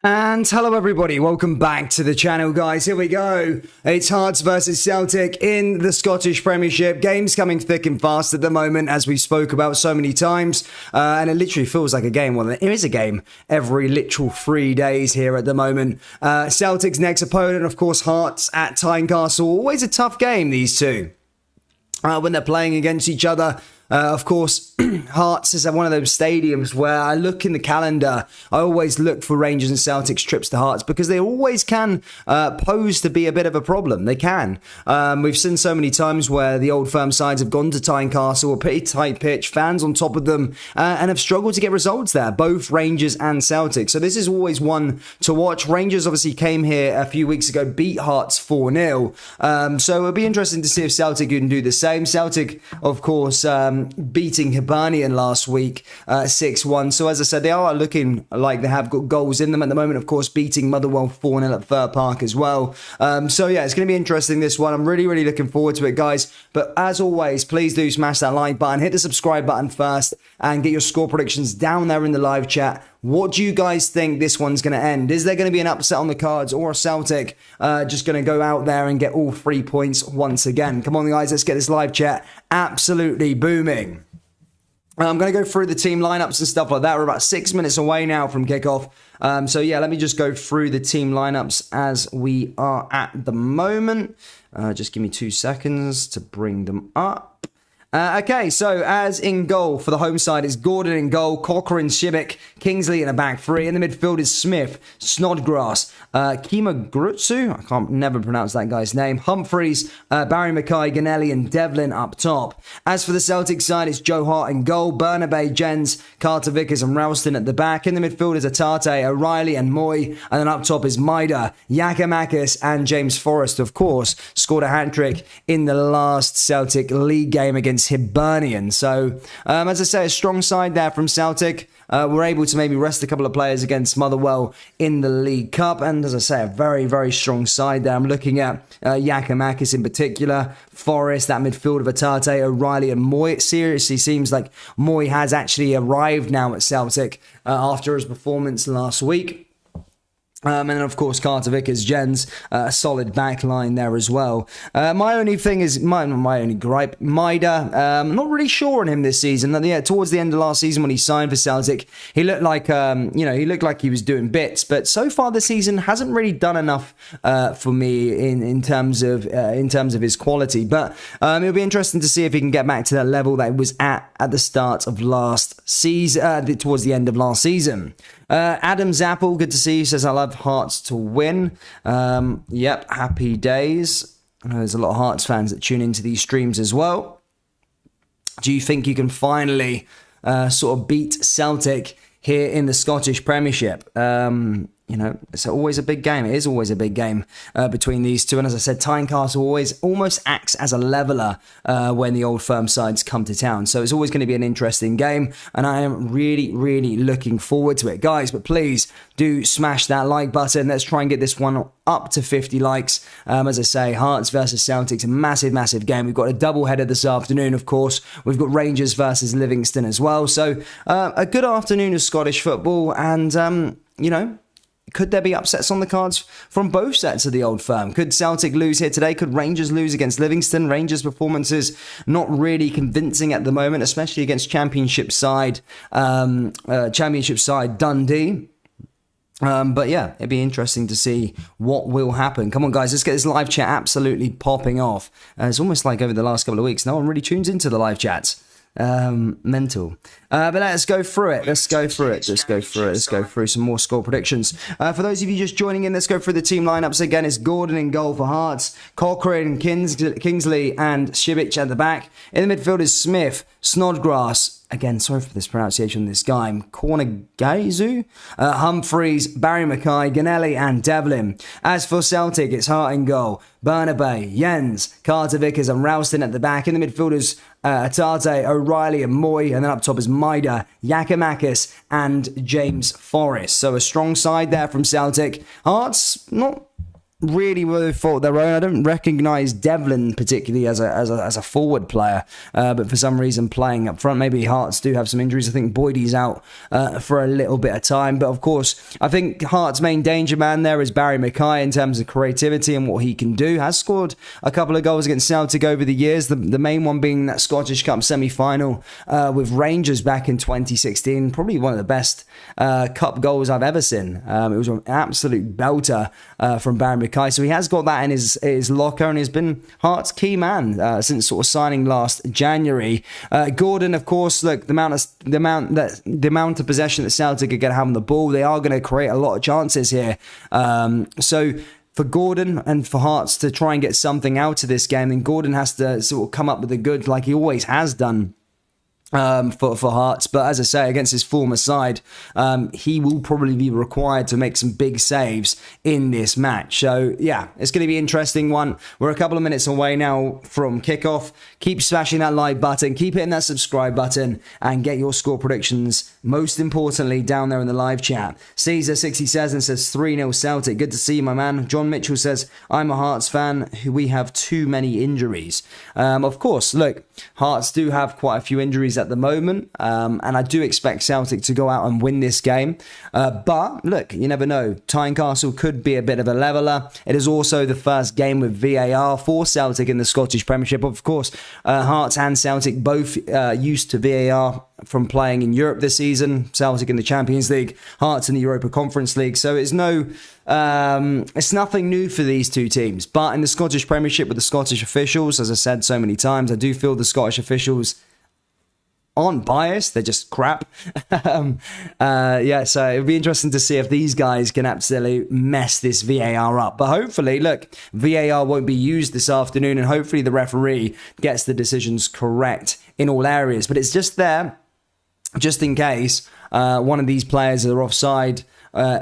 And hello everybody, welcome back to the channel guys. Here we go. It's Hearts versus Celtic in the Scottish Premiership. Games coming thick and fast at the moment, as we spoke about so many times. And it literally feels like a game. Well, there is a game every literal 3 days here at the moment. Celtic's next opponent, of course, Hearts at Tynecastle. Always a tough game, these two. When they're playing against each other. Of course, Hearts is at one of those stadiums where I look in the calendar. I always look for Rangers and Celtic's trips to Hearts because they always can pose to be a bit of a problem. They can. We've seen so many times where the old firm sides have gone to Tynecastle, a pretty tight pitch, fans on top of them, and have struggled to get results there, both Rangers and Celtic. So this is always one to watch. Rangers obviously came here a few weeks ago, beat Hearts 4-0. So it'll be interesting to see if Celtic can do the same. Celtic, of course, beating Hibernian last week 6-1. So as I said, they are looking like they have got goals in them at the moment. Of course, beating Motherwell 4-0 at Fir Park as well. So yeah, it's going to be interesting, this one. I'm really looking forward to it, guys. But as always, please do smash that like button, hit the subscribe button first, and get your score predictions down there in the live chat. What do you guys think this one's going to end? Is there going to be an upset on the cards, or a Celtic just going to go out there and get all 3 points once again? Come on, guys, let's get this live chat absolutely booming. I'm going to go through the team lineups and stuff like that. We're about 6 minutes away now from kickoff. So yeah, let me just go through the team lineups as we are at the moment. Just give me 2 seconds to bring them up. Okay, so as in goal for the home side is Gordon in goal, Cochrane, Shibic, Kingsley in a back three. In the midfield is Smith, Snodgrass, Kima Grutsu, I can't never pronounce that guy's name, Humphreys, Barry Mackay, Ganelli and Devlin up top. As for the Celtic side, it's Joe Hart in goal, Bernabei, Jens, Carter Vickers and Ralston at the back. In the midfield is Atate, O'Reilly and Moy, and then up top is Maida, Giakoumakis and James Forrest, of course, scored a hat-trick in the last Celtic league game against Hibernian. So, as I say, a strong side there from Celtic. We're able to maybe rest a couple of players against Motherwell in the League Cup. And as I say, a very strong side there. I'm looking at Giakoumakis in particular, Forrest, that midfield of Atate, O'Reilly and Moy. It seriously seems like Moy has actually arrived now at Celtic after his performance last week. And then, of course, Carter Vickers, Jens, a solid back line there as well. My only thing is, my only gripe, Maida, I'm not really sure on him this season. Yeah, towards the end of last season when he signed for Celtic, he looked like, he looked like he was doing bits. But so far this season hasn't really done enough for me in terms of his quality. But it'll be interesting to see if he can get back to that level that he was at the start of last season, towards the end of last season. Adam Zappel, good to see you, says, I love Hearts to win. Yep, happy days. I know there's a lot of Hearts fans that tune into these streams as well. Do you think you can finally sort of beat Celtic here in the Scottish Premiership? It's always a big game. It is always a big game between these two. And as I said, Tynecastle always almost acts as a leveller when the old firm sides come to town. So it's always going to be an interesting game. And I am really looking forward to it. Guys, but please do smash that like button. Let's try and get this one up to 50 likes. As I say, Hearts versus Celtic's a massive game. We've got a double header this afternoon, of course. We've got Rangers versus Livingston as well. So a good afternoon of Scottish football. And, could there be upsets on the cards from both sets of the old firm? Could Celtic lose here today? Could Rangers lose against Livingston? Rangers' performances not really convincing at the moment, especially against Championship side Dundee. But yeah, it'd be interesting to see what will happen. Come on, guys, let's get this live chat absolutely popping off. It's almost like over the last couple of weeks, no one really tunes into the live chats. Mental. But let's go through it. Let's go through some more score predictions. For those of you just joining in, let's go through the team lineups again. It's Gordon in goal for Hearts, Cochrane, Kingsley and Shibic at the back. In the midfield is Smith, Snodgrass, again, sorry for this pronunciation of this guy, Cornagazu, Humphreys, Barry Mackay, Ganelli and Devlin. As for Celtic, it's Hart in goal, Bernabei, Jens, Carter Vickers and Ralston at the back. In the midfield is Atate, O'Reilly and Moy, and then up top is Maida, Giakoumakis and James Forrest. So a strong side there from Celtic. Hearts, not really with fault their own. I don't recognise Devlin particularly as a forward player, but for some reason playing up front. Maybe Hearts do have some injuries. I think Boydie's out for a little bit of time, but of course I think Hearts' main danger man there is Barry Mackay in terms of creativity and what he can do. Has scored a couple of goals against Celtic over the years, the main one being that Scottish Cup semi-final with Rangers back in 2016. Probably one of the best cup goals I've ever seen. It was an absolute belter from Barry Mackay. So he has got that in his locker, and he's been Hearts' key man since sort of signing last January. Gordon, of course, look, the amount of possession that Celtic are going to have on the ball, they are going to create a lot of chances here. So for Gordon and for Hearts to try and get something out of this game, then Gordon has to sort of come up with the goods like he always has done. For Hearts, but as I say, against his former side, he will probably be required to make some big saves in this match. So yeah, it's going to be an interesting one. We're a couple of minutes away now from kickoff. Keep smashing that like button, keep hitting that subscribe button, and get your score predictions, most importantly, down there in the live chat. Caesar67 says 3-0 Celtic. Good to see you, my man. John Mitchell says, I'm a Hearts fan. We have too many injuries. Of course, look, Hearts do have quite a few injuries at the moment, and I do expect Celtic to go out and win this game, but look, you never know. Tynecastle could be a bit of a leveller. It is also the first game with VAR for Celtic in the Scottish Premiership. Of course, Hearts and Celtic both used to VAR from playing in Europe this season. Celtic in the Champions League, Hearts in the Europa Conference League. So it's nothing new for these two teams. But in the Scottish Premiership with the Scottish officials, as I said so many times, I do feel the Scottish officials aren't biased, they're just crap. So it'll be interesting to see if these guys can absolutely mess this VAR up. But hopefully, look, VAR won't be used this afternoon, and hopefully the referee gets the decisions correct in all areas. But it's just there, just in case one of these players are offside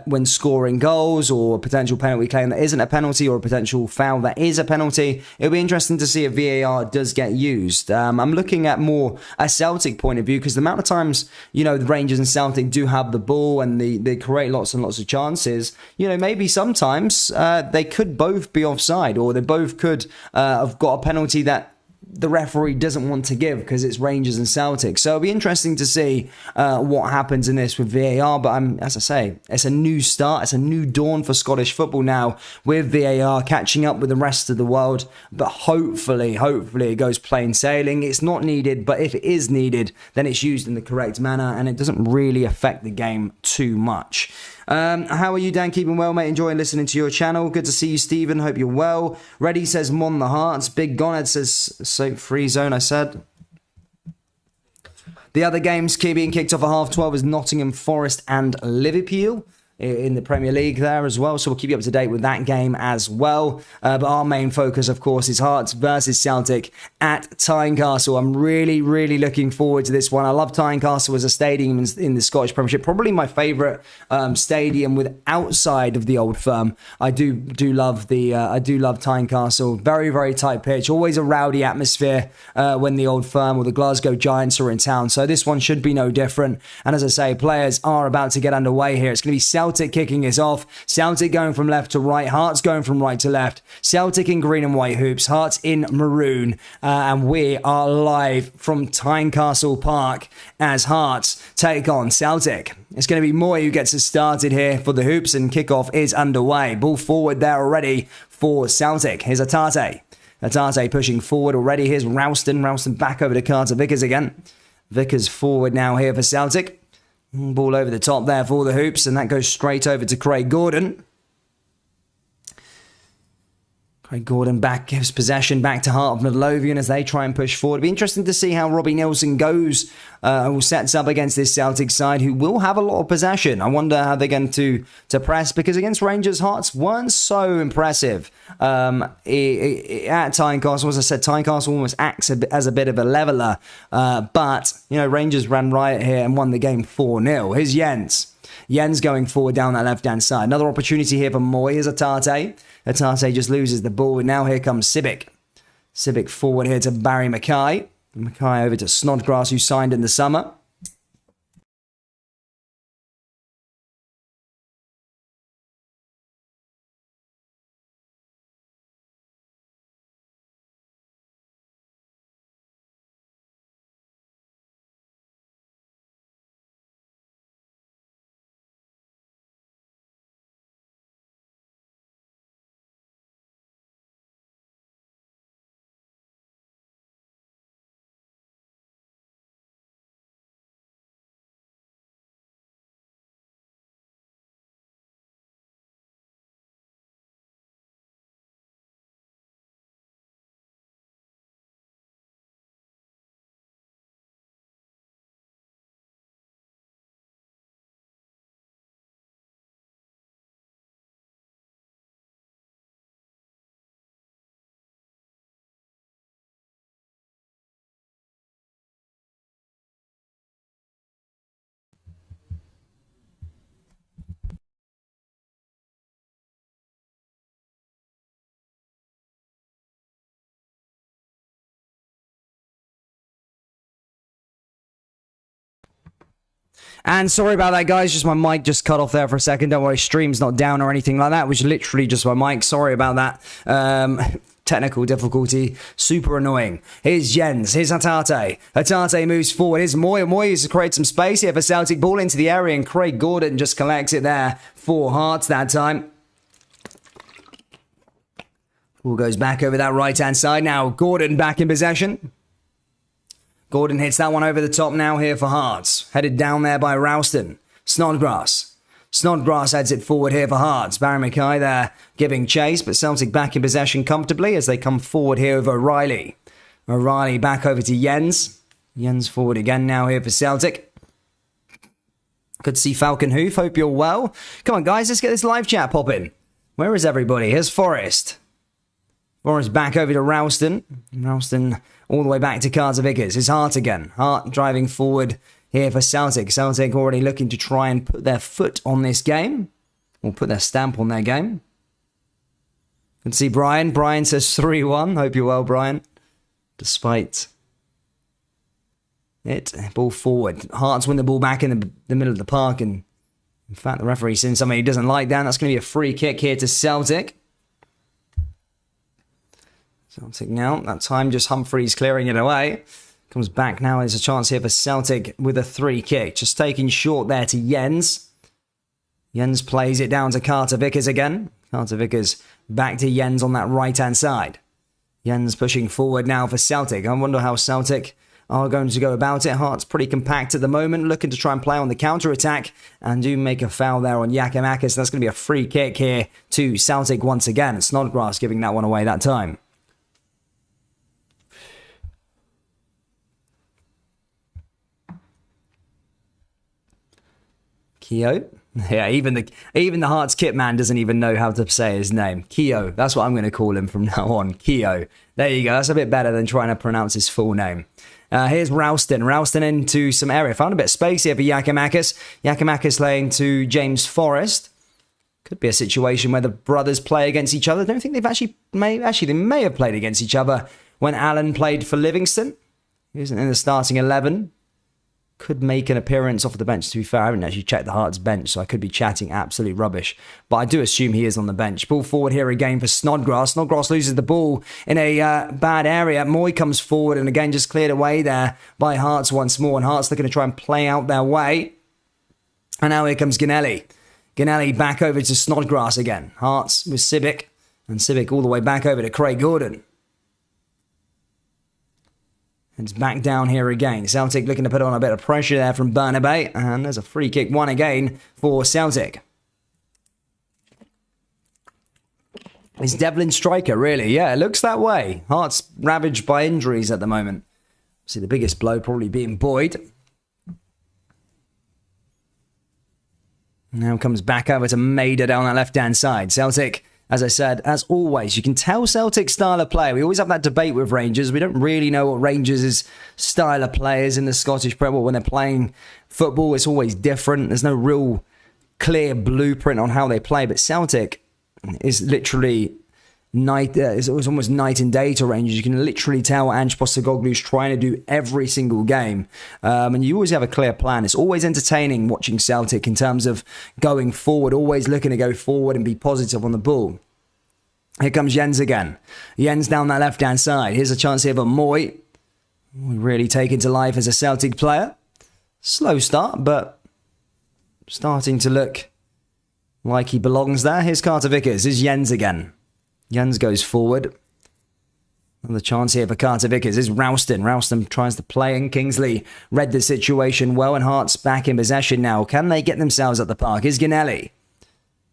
when scoring goals, or a potential penalty claim that isn't a penalty, or a potential foul that is a penalty. It'll be interesting to see if VAR does get used. I'm looking at more a Celtic point of view, because the amount of times, the Rangers and Celtic do have the ball and they create lots and lots of chances, maybe sometimes they could both be offside, or they both could have got a penalty that the referee doesn't want to give because it's Rangers and Celtic. So it'll be interesting to see what happens in this with VAR. But as I say, it's a new start. It's a new dawn for Scottish football now, with VAR catching up with the rest of the world. But hopefully it goes plain sailing. It's not needed, but if it is needed, then it's used in the correct manner, and it doesn't really affect the game too much. How are you, Dan? Keeping well, mate? Enjoying listening to your channel. Good to see you, Stephen. Hope you're well. Reddy says, Mon the Hearts. Big Gonad says, so free zone, I said. The other games being kicked off at 12:30 is Nottingham Forest and Liverpool in the Premier League there as well. So we'll keep you up to date with that game as well. But our main focus, of course, is Hearts versus Celtic at Tynecastle. I'm really, really looking forward to this one. I love Tynecastle as a stadium in the Scottish Premiership. Probably my favourite stadium with outside of the Old Firm. I do love Tynecastle. Very, very tight pitch. Always a rowdy atmosphere when the Old Firm or the Glasgow Giants are in town. So this one should be no different. And as I say, players are about to get underway here. It's going to be Celtic kicking us off. Celtic going from left to right. Hearts going from right to left. Celtic in green and white hoops. Hearts in maroon. And we are live from Tynecastle Park as Hearts take on Celtic. It's going to be Moy who gets us started here for the hoops, and kickoff is underway. Ball forward there already for Celtic. Here's Atate. Atate pushing forward already. Here's Ralston. Ralston back over to Carter Vickers again. Vickers forward now here for Celtic. Ball over the top there for the hoops, and that goes straight over to Craig Gordon. Craig Gordon gives possession back to Heart of Midlothian as they try and push forward. It'll be interesting to see how Robbie Nielsen goes, who sets up against this Celtic side, who will have a lot of possession. I wonder how they're going to press, because against Rangers, Hearts weren't so impressive at Tynecastle. As I said, Tynecastle almost acts as a bit of a leveller, but Rangers ran riot here and won the game 4-0. Here's Jens. Jens going forward down that left-hand side. Another opportunity here for Moy. Here's Atate. Atate just loses the ball, and now here comes Sibic. Sibic forward here to Barry Mackay. Mackay over to Snodgrass, who signed in the summer. And sorry about that, guys. Just my mic just cut off there for a second. Don't worry, stream's not down or anything like that. It was literally just my mic. Sorry about that. Technical difficulty. Super annoying. Here's Jens. Here's Hatate. Hatate moves forward. Here's Moy. Moy used to create some space here for Celtic. Ball into the area, and Craig Gordon just collects it there for Hearts that time. Ball goes back over that right-hand side. Now Gordon back in possession. Gordon hits that one over the top now here for Hearts. Headed down there by Ralston. Snodgrass. Snodgrass heads it forward here for Hearts. Barry Mackay there giving chase, but Celtic back in possession comfortably as they come forward here with O'Reilly. O'Reilly back over to Jens. Jens forward again now here for Celtic. Good to see Falcon Hoof. Hope you're well. Come on, guys, let's get this live chat popping. Where is everybody? Here's Forrest. Forrest back over to Ralston. Ralston all the way back to Carter Vickers. It's Hart again. Hart driving forward here for Celtic. Celtic already looking to try and put their foot on this game. Or put their stamp on their game. Good to see Brian. Brian says 3-1. Hope you're well, Brian. Despite it. Ball forward. Hearts win the ball back in the middle of the park. And in fact, the referee's seen somebody who doesn't like that. That's going to be a free kick here to Celtic. Celtic now. That time just Humphreys clearing it away. Comes back now. There's a chance here for Celtic with a free kick. Just taking short there to Jens. Jens plays it down to Carter Vickers again. Carter Vickers back to Jens on that right-hand side. Jens pushing forward now for Celtic. I wonder how Celtic are going to go about it. Hearts pretty compact at the moment, looking to try and play on the counter-attack and do make a foul there on Giakoumakis. That's going to be a free kick here to Celtic once again. Snodgrass giving that one away that time. Keo. Yeah, even the Hearts kit man doesn't even know how to say his name. Keo. That's what I'm going to call him from now on. Keo. There you go. That's a bit better than trying to pronounce his full name. Here's Ralston. Ralston into some area. Found a bit of space here for Giakoumakis. Giakoumakis laying to James Forrest. Could be a situation where the brothers play against each other. I don't think they've they may have played against each other when Alan played for Livingston. He wasn't in the starting 11. Could make an appearance off the bench. To be fair, I haven't actually checked the Hearts bench, so I could be chatting absolute rubbish. But I do assume he is on the bench. Ball forward here again for Snodgrass. Snodgrass loses the ball in a bad area. Moy comes forward and again just cleared away there by Hearts once more. And Hearts looking to try and play out their way. And now here comes Ganelli. Ganelli back over to Snodgrass again. Hearts with Civic. And Civic all the way back over to Craig Gordon. It's back down here again. Celtic looking to put on a bit of pressure there from Burnaby. And there's a free kick, one again for Celtic. It's Devlin striker, really. Yeah, it looks that way. Hearts ravaged by injuries at the moment. See, the biggest blow probably being Boyd. Now comes back over to Maida down that left-hand side. Celtic, as I said, as always, you can tell Celtic's style of play. We always have that debate with Rangers. We don't really know what Rangers' style of play is in the Scottish Premier League. When they're playing football, it's always different. There's no real clear blueprint on how they play. But Celtic is literally it was almost night and day to Rangers. You can literally tell Ange Postecoglou's trying to do every single game. And you always have a clear plan. It's always entertaining watching Celtic in terms of going forward, always looking to go forward and be positive on the ball. Here comes Jens again. Jens down that left-hand side. Here's a chance here for Moy. Really taken to life as a Celtic player. Slow start, but starting to look like he belongs there. Here's Carter Vickers. Here's Jens again. Jens goes forward. Another chance here for Carter Vickers is Ralston. Ralston tries to play and Kingsley read the situation well and Hearts back in possession now. Can they get themselves at the park? Is Ganelli.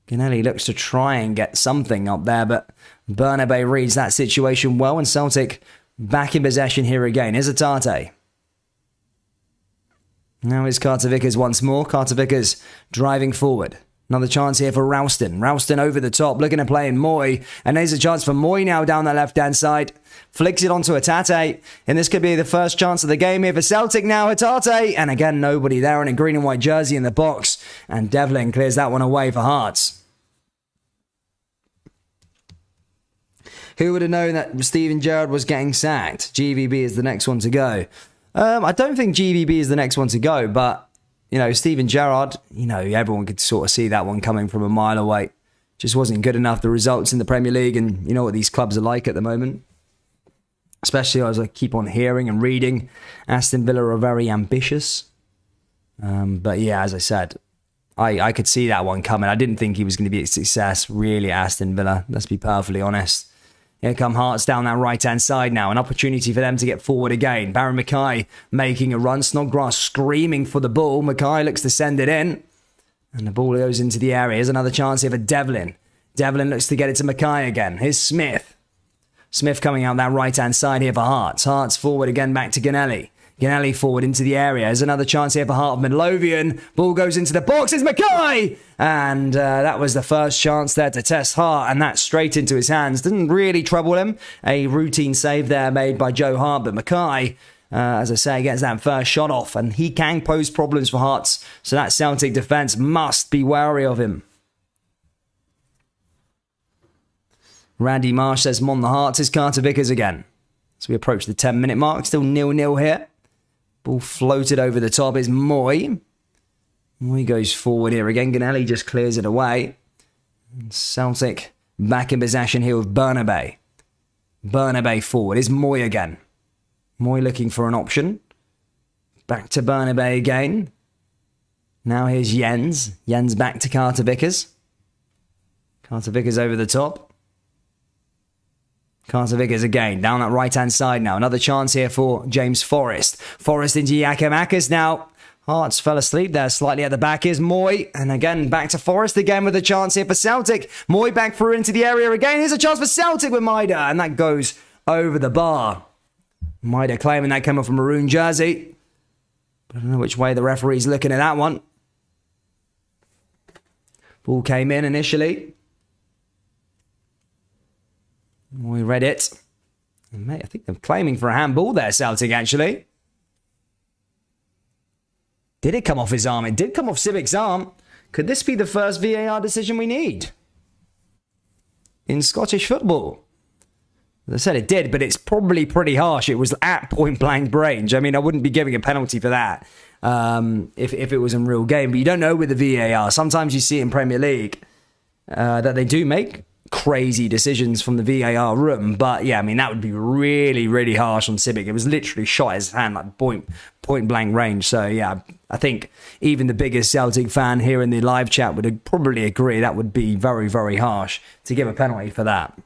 Ganelli looks to try and get something up there, but Burnaby reads that situation well and Celtic back in possession here again. Here's Atate. Now is Carter Vickers once more. Carter Vickers driving forward. Another chance here for Ralston. Ralston over the top, looking to play in Moy. And there's a chance for Moy now down the left-hand side. Flicks it onto Hatate. And this could be the first chance of the game here for Celtic now. Hatate. And again, nobody there in a green and white jersey in the box. And Devlin clears that one away for Hearts. Who would have known that Steven Gerrard was getting sacked? GVB is the next one to go. I don't think GVB is the next one to go, but Steven Gerrard, everyone could sort of see that one coming from a mile away. Just wasn't good enough, the results in the Premier League, and you know what these clubs are like at the moment. Especially as I keep on hearing and reading, Aston Villa are very ambitious. But yeah, as I said, I could see that one coming. I didn't think he was going to be a success, really, at Aston Villa. Let's be perfectly honest. Here come Hearts down that right-hand side now. An opportunity for them to get forward again. Barry Mackay making a run. Snodgrass screaming for the ball. Mackay looks to send it in. And the ball goes into the area. Here's another chance here for Devlin. Devlin looks to get it to Mackay again. Here's Smith. Smith coming out that right-hand side here for Hearts. Hearts forward again back to Ganelli. Ganelli forward into the area. There's another chance here for Heart of Midlothian. Ball goes into the box. It's Mackay! And that was the first chance there to test Hart, and that straight into his hands. Didn't really trouble him. A routine save there made by Joe Hart, but Mackay, as I say, gets that first shot off, and he can pose problems for Hearts. So that Celtic defence must be wary of him. Randy Marsh says, "Mon the Hearts is Carter Vickers again." So we approach the 10-minute mark. Still 0-0 here. Ball floated over the top is Moy. Moy goes forward here again. Ganelli just clears it away. And Celtic back in possession here with Bernabei. Bernabei forward is Moy again. Moy looking for an option. Back to Bernabei again. Now here's Jens. Jens back to Carter Vickers. Carter Vickers over the top. Carter Vickers again, down that right-hand side now. Another chance here for James Forrest. Forrest into Giakoumakis now. Hearts fell asleep there slightly at the back. Here's Moy. And again, back to Forrest again with a chance here for Celtic. Moy back through into the area again. Here's a chance for Celtic with Maida. And that goes over the bar. Maida claiming that came off a maroon jersey. But I don't know which way the referee's looking at that one. Ball came in initially. We read it. And mate, I think they're claiming for a handball there, Celtic, actually. Did it come off his arm? It did come off Civic's arm. Could this be the first VAR decision we need in Scottish football? As I said, it did, but it's probably pretty harsh. It was at point-blank range. I mean, I wouldn't be giving a penalty for that if it was in real game. But you don't know with the VAR. Sometimes you see in Premier League that they do make crazy decisions from the VAR room, but yeah, I mean, that would be really, really harsh on Civic. It was literally shot his hand like point blank range. So yeah, I think even the biggest Celtic fan here in the live chat would probably agree that would be very, very harsh to give a penalty for that.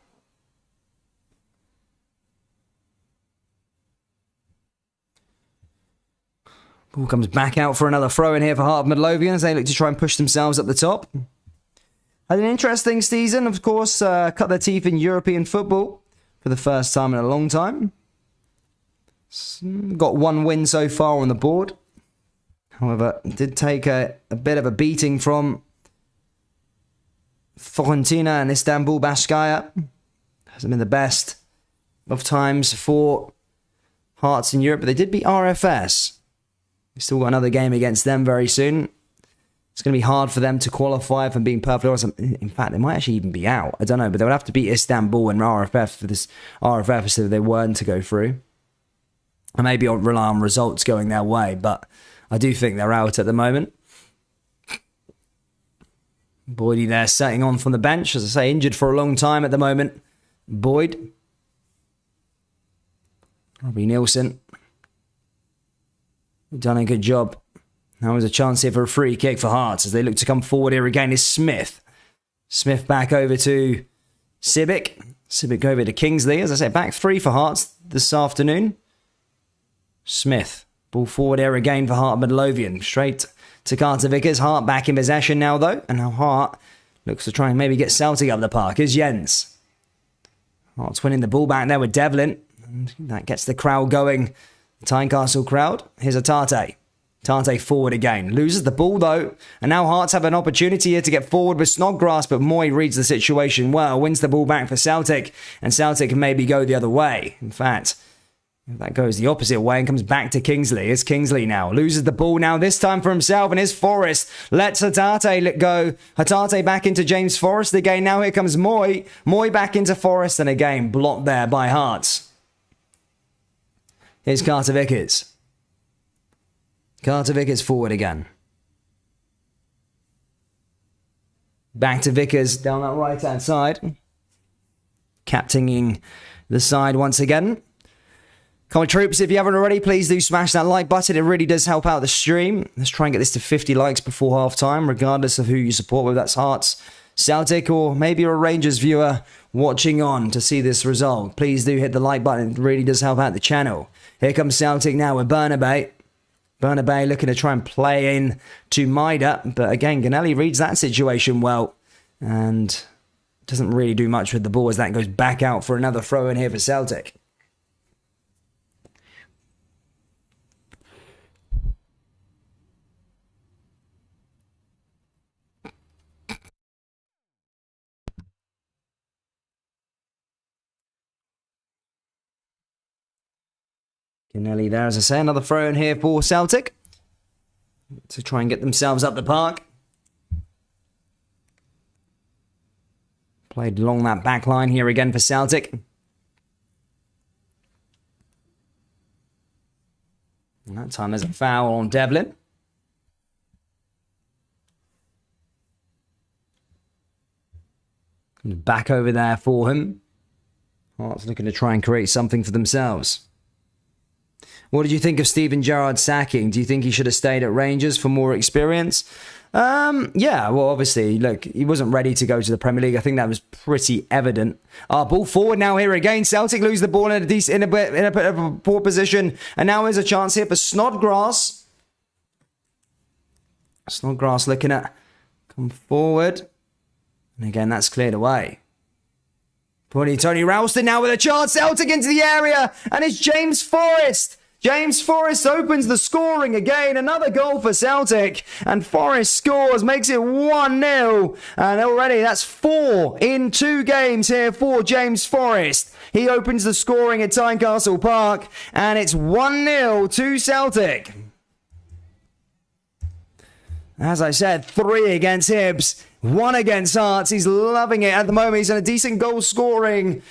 Ball comes back out for another throw in here for Heart of Midlothian as they look to try and push themselves up the top. Had an interesting season, of course, cut their teeth in European football for the first time in a long time. Got one win so far on the board. However, did take a bit of a beating from Fiorentina and Istanbul Bashkaya. Hasn't been the best of times for Hearts in Europe, but they did beat RFS. We still got another game against them very soon. It's going to be hard for them to qualify, if I'm being perfectly honest. In fact, they might actually even be out. I don't know, but they would have to beat Istanbul and RFF for this RFF so they weren't to go through. I maybe I'll rely on results going their way, but I do think they're out at the moment. Boydie there setting on from the bench. As I say, injured for a long time at the moment. Boyd. Robbie Nielsen. Done a good job. Now there's a chance here for a free kick for Hearts as they look to come forward here again is Smith. Smith back over to Civic. Civic over to Kingsley. As I said, back three for Hearts this afternoon. Smith. Ball forward here again for Heart Midlothian. Straight to Carter Vickers. Hart back in possession now though. And now Hart looks to try and maybe get Celtic up the park. Here's Jens. Hart's winning the ball back there with Devlin. And that gets the crowd going. The Tynecastle crowd. Here's Atate. Tate forward again. Loses the ball though. And now Hearts have an opportunity here to get forward with Snodgrass, but Moy reads the situation well. Wins the ball back for Celtic. And Celtic can maybe go the other way. In fact, that goes the opposite way and comes back to Kingsley. It's Kingsley now. Loses the ball now, this time for himself. And here's Forrest. Lets Hatate let go. Hatate back into James Forrest again. Now here comes Moy. Moy back into Forrest. And again, blocked there by Hearts. Here's Carter Vickers. Carter Vickers forward again. Back to Vickers down that right-hand side. Captaining the side once again. Come on, troops, if you haven't already, please do smash that like button. It really does help out the stream. Let's try and get this to 50 likes before half-time, regardless of who you support, whether that's Hearts, Celtic, or maybe you're a Rangers viewer watching on to see this result. Please do hit the like button. It really does help out the channel. Here comes Celtic now with Bernabei. Bernabei looking to try and play in to Maida, but again, Ganelli reads that situation well and doesn't really do much with the ball as that goes back out for another throw in here for Celtic. Ganelli there, as I say, another throw in here for Celtic to try and get themselves up the park. Played along that back line here again for Celtic. And that time there's a foul on Devlin. Back over there for him. Hearts looking to try and create something for themselves. What did you think of Steven Gerrard's sacking? Do you think he should have stayed at Rangers for more experience? Yeah, well, obviously, look, he wasn't ready to go to the Premier League. I think that was pretty evident. Ball forward now here again. Celtic lose the ball in a bit of a poor position. And now there's a chance here for Snodgrass. Snodgrass looking at come forward. And again, that's cleared away. Tony Ralston now with a chance. Celtic into the area. And it's James Forrest. James Forrest opens the scoring again. Another goal for Celtic. And Forrest scores, makes it 1-0. And already that's 4 in 2 games here for James Forrest. He opens the scoring at Tynecastle Park. And it's 1-0 to Celtic. As I said, 3 against Hibs, 1 against Hearts. He's loving it at the moment. He's on a decent goal scoring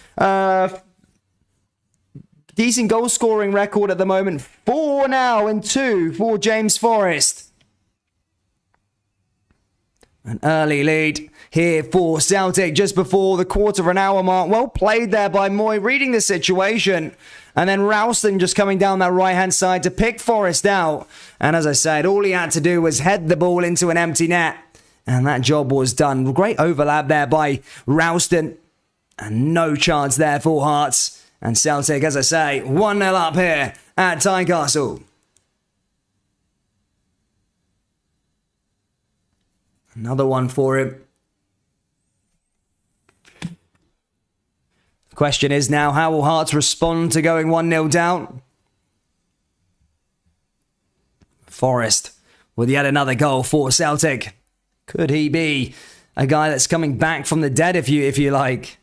record at the moment. 4 now and 2 for James Forrest. An early lead here for Celtic just before the quarter of an hour mark. Well played there by Moy, reading the situation. And then Ralston just coming down that right-hand side to pick Forrest out. And as I said, all he had to do was head the ball into an empty net. And that job was done. Great overlap there by Ralston. And no chance there for Hearts. And Celtic, as I say, 1-0 up here at Tynecastle. Another one for him. The question is now, how will Hearts respond to going 1-0 down? Forrest with yet another goal for Celtic. Could he be a guy that's coming back from the dead, if you like?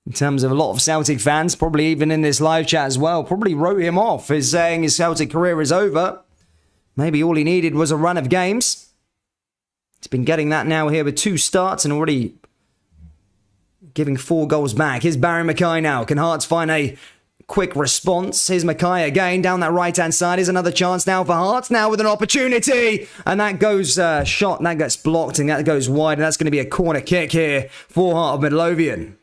In terms of a lot of Celtic fans, probably even in this live chat as well, probably wrote him off as saying his Celtic career is over. Maybe all he needed was a run of games. He's been getting that now here with 2 starts and already giving 4 goals back. Here's Barry Mackay now. Can Hearts find a quick response? Here's Mackay again down that right-hand side. Here's another chance now for Hearts. Now with an opportunity. And that goes shot. And that gets blocked. And that goes wide. And that's going to be a corner kick here for Heart of Midlothian.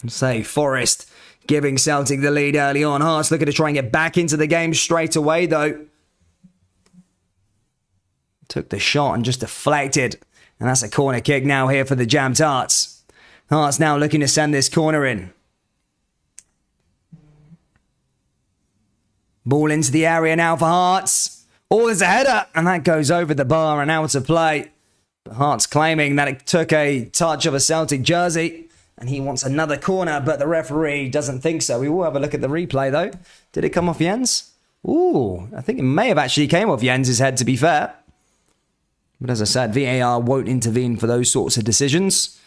Say Forrest giving Celtic the lead early on. Hearts looking to try and get back into the game straight away, though. Took the shot and just deflected. And that's a corner kick now here for the Jammed Hearts. Hearts now looking to send this corner in. Ball into the area now for Hearts. Oh, there's a header. And that goes over the bar and out of play. But Hearts claiming that it took a touch of a Celtic jersey. And he wants another corner, but the referee doesn't think so. We will have a look at the replay, though. Did it come off Jens? Ooh, I think it may have actually came off Jens' head, to be fair. But as I said, VAR won't intervene for those sorts of decisions.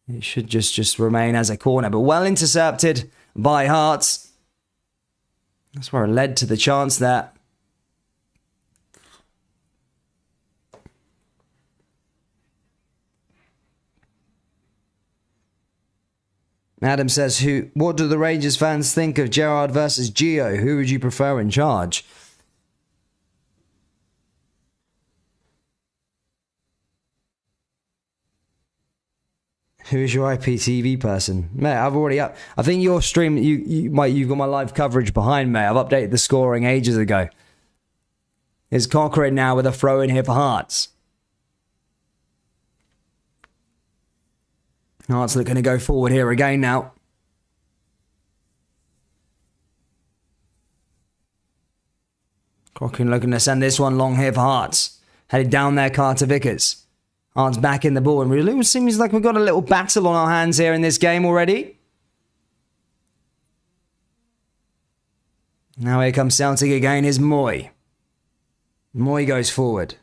It should just remain as a corner. But well intercepted by Hearts. That's where it led to the chance there. Adam says, what do the Rangers fans think of Gerrard versus Gio? Who would you prefer in charge? Who is your IPTV person? Mate, I've already up. I think your stream, you've got my live coverage behind, mate. I've updated the scoring ages ago. Is Cochrane now with a throw in here for Hearts? Hearts looking to go forward here again now. Cochrane looking to send this one long here for Hearts. Headed down there, Carter Vickers. Hearts back in the ball, and really it seems like we've got a little battle on our hands here in this game already. Now here comes Celtic again, is Moy. Moy goes forward.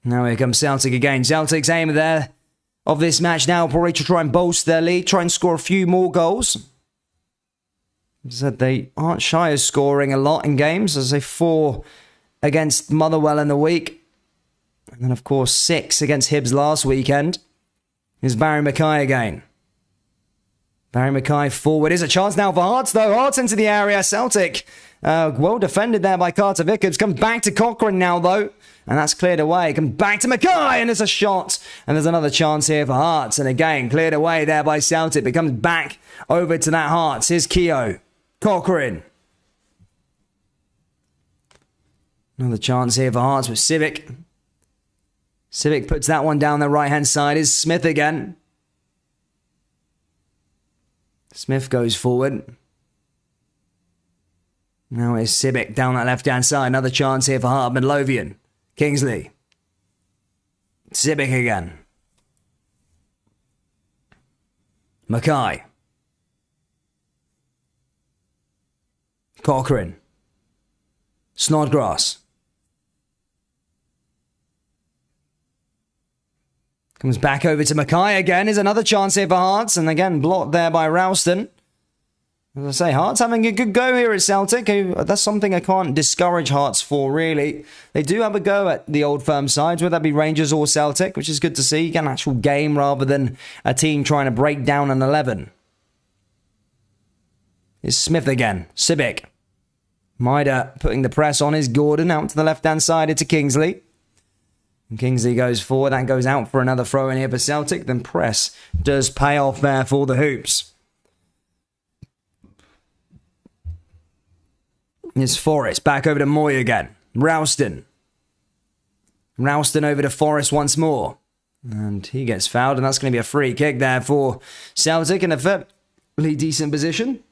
Now here comes Celtic again. Celtic's aim there of this match now probably to try and bolster their lead, try and score a few more goals. Said they aren't shy of scoring a lot in games. As I say, 4 against Motherwell in the week. And then, of course, 6 against Hibs last weekend. Here's Barry Mackay again. Barry Mackay forward. Is a chance now for Hearts, though. Hearts into the area. Celtic, well defended there by Carter Vickers. Comes back to Cochrane now, though. And that's cleared away. Comes back to Mackay, and there's a shot. And there's another chance here for Hearts. And again, cleared away there by Celtic. But comes back over to that Hearts. Here's Keogh. Cochrane. Another chance here for Hearts with Civic. Civic puts that one down the right-hand side. Is Smith again. Smith goes forward. Now it's Civic down that left-hand side. Another chance here for Hart Midlothian. Kingsley. Civic again. Mackay. Cochrane. Snodgrass. Comes back over to Mackay again. Is another chance here for Hearts. And again, blocked there by Ralston. As I say, Hearts having a good go here at Celtic. That's something I can't discourage Hearts for, really. They do have a go at the old firm sides, whether that be Rangers or Celtic, which is good to see. You get an actual game rather than a team trying to break down an 11. It's Smith again. Civic. Maida putting the press on is Gordon out to the left-hand side into Kingsley. And Kingsley goes forward. That goes out for another throw in here for Celtic. Then press does pay off there for the Hoops. It's Forrest. Back over to Moy again. Ralston. Ralston over to Forrest once more. And he gets fouled. And that's going to be a free kick there for Celtic in a fairly decent position.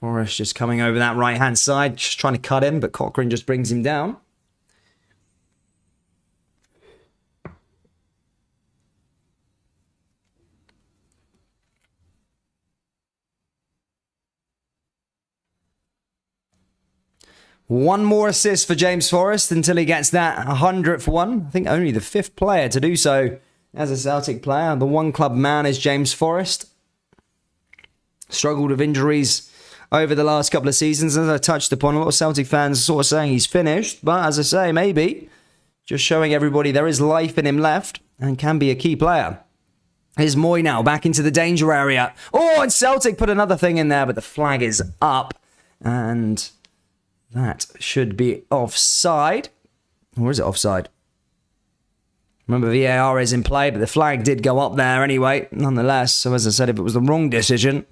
Forrest just coming over that right-hand side, just trying to cut him, but Cochrane just brings him down. One more assist for James Forrest until he gets that 100th one. I think only the 5th player to do so as a Celtic player. The one club man is James Forrest. Struggled with injuries over the last couple of seasons, as I touched upon. A lot of Celtic fans sort of saying he's finished, but as I say, maybe just showing everybody there is life in him left and can be a key player. Here's Moy now back into the danger area. Oh, and Celtic put another thing in there, but the flag is up, and that should be offside. Or is it offside? Remember, VAR is in play, but the flag did go up there anyway, nonetheless. So as I said, if it was the wrong decision,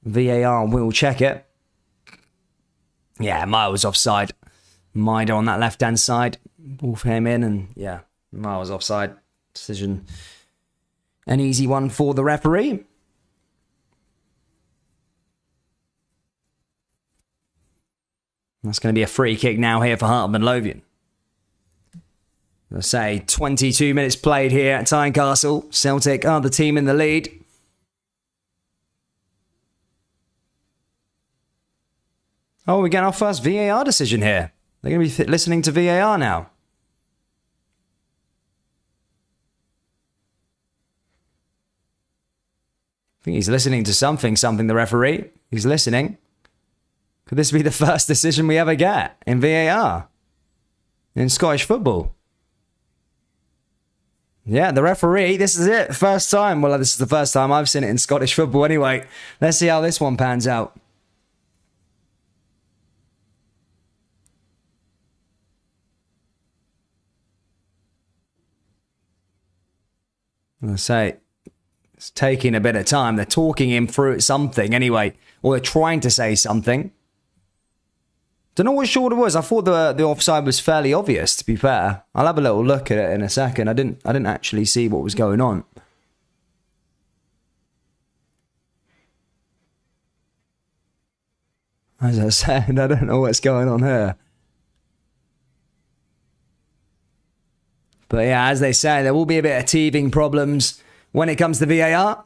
VAR will check it. Yeah, Miles offside. Maida on that left-hand side. Ball for him in, and yeah, Miles offside. Decision. An easy one for the referee. That's going to be a free kick now here for Hart Midlothian. Let's say 22 minutes played here at Tynecastle. Celtic are the team in the lead. Oh, we get our first VAR decision here. They're going to be listening to VAR now. I think he's listening to something, the referee. He's listening. Could this be the first decision we ever get in VAR? In Scottish football? Yeah, the referee, this is it. First time. Well, this is the first time I've seen it in Scottish football anyway. Let's see how this one pans out. I say, it's taking a bit of time. They're talking him through something anyway, or they're trying to say something. Don't know what short it was. I thought the offside was fairly obvious, to be fair. I'll have a little look at it in a second. I didn't actually see what was going on. As I said, I don't know what's going on here. But yeah, as they say, there will be a bit of teething problems when it comes to VAR.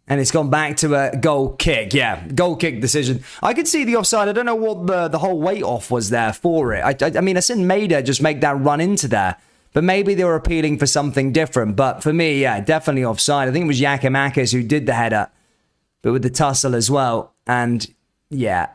And it's gone back to a goal kick. Yeah, goal kick decision. I could see the offside. I don't know what the whole weight off was there for it. I mean, I seen Maida just make that run into there. But maybe they were appealing for something different. But for me, yeah, definitely offside. I think it was Yakimakis who did the header. But with the tussle as well. And yeah.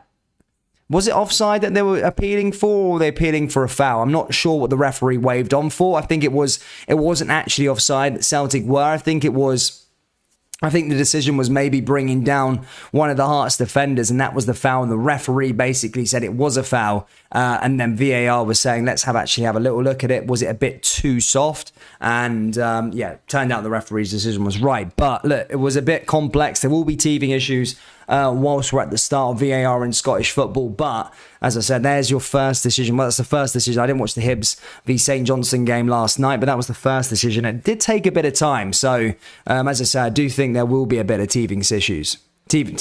Was it offside that they were appealing for, or were they appealing for a foul? I'm not sure what the referee waved on for. I think it wasn't actually offside that Celtic were. I think the decision was maybe bringing down one of the Hearts defenders, and that was the foul. And the referee basically said it was a foul. And then VAR was saying, let's actually have a little look at it. Was it a bit too soft? And yeah, turned out the referee's decision was right. But look, it was a bit complex. There will be teething issues whilst we're at the start of VAR in Scottish football. But as I said, there's your first decision. Well, that's the first decision. I didn't watch the Hibs v St Johnstone game last night, but that was the first decision. It did take a bit of time. So as I said, I do think there will be a bit of teething issues in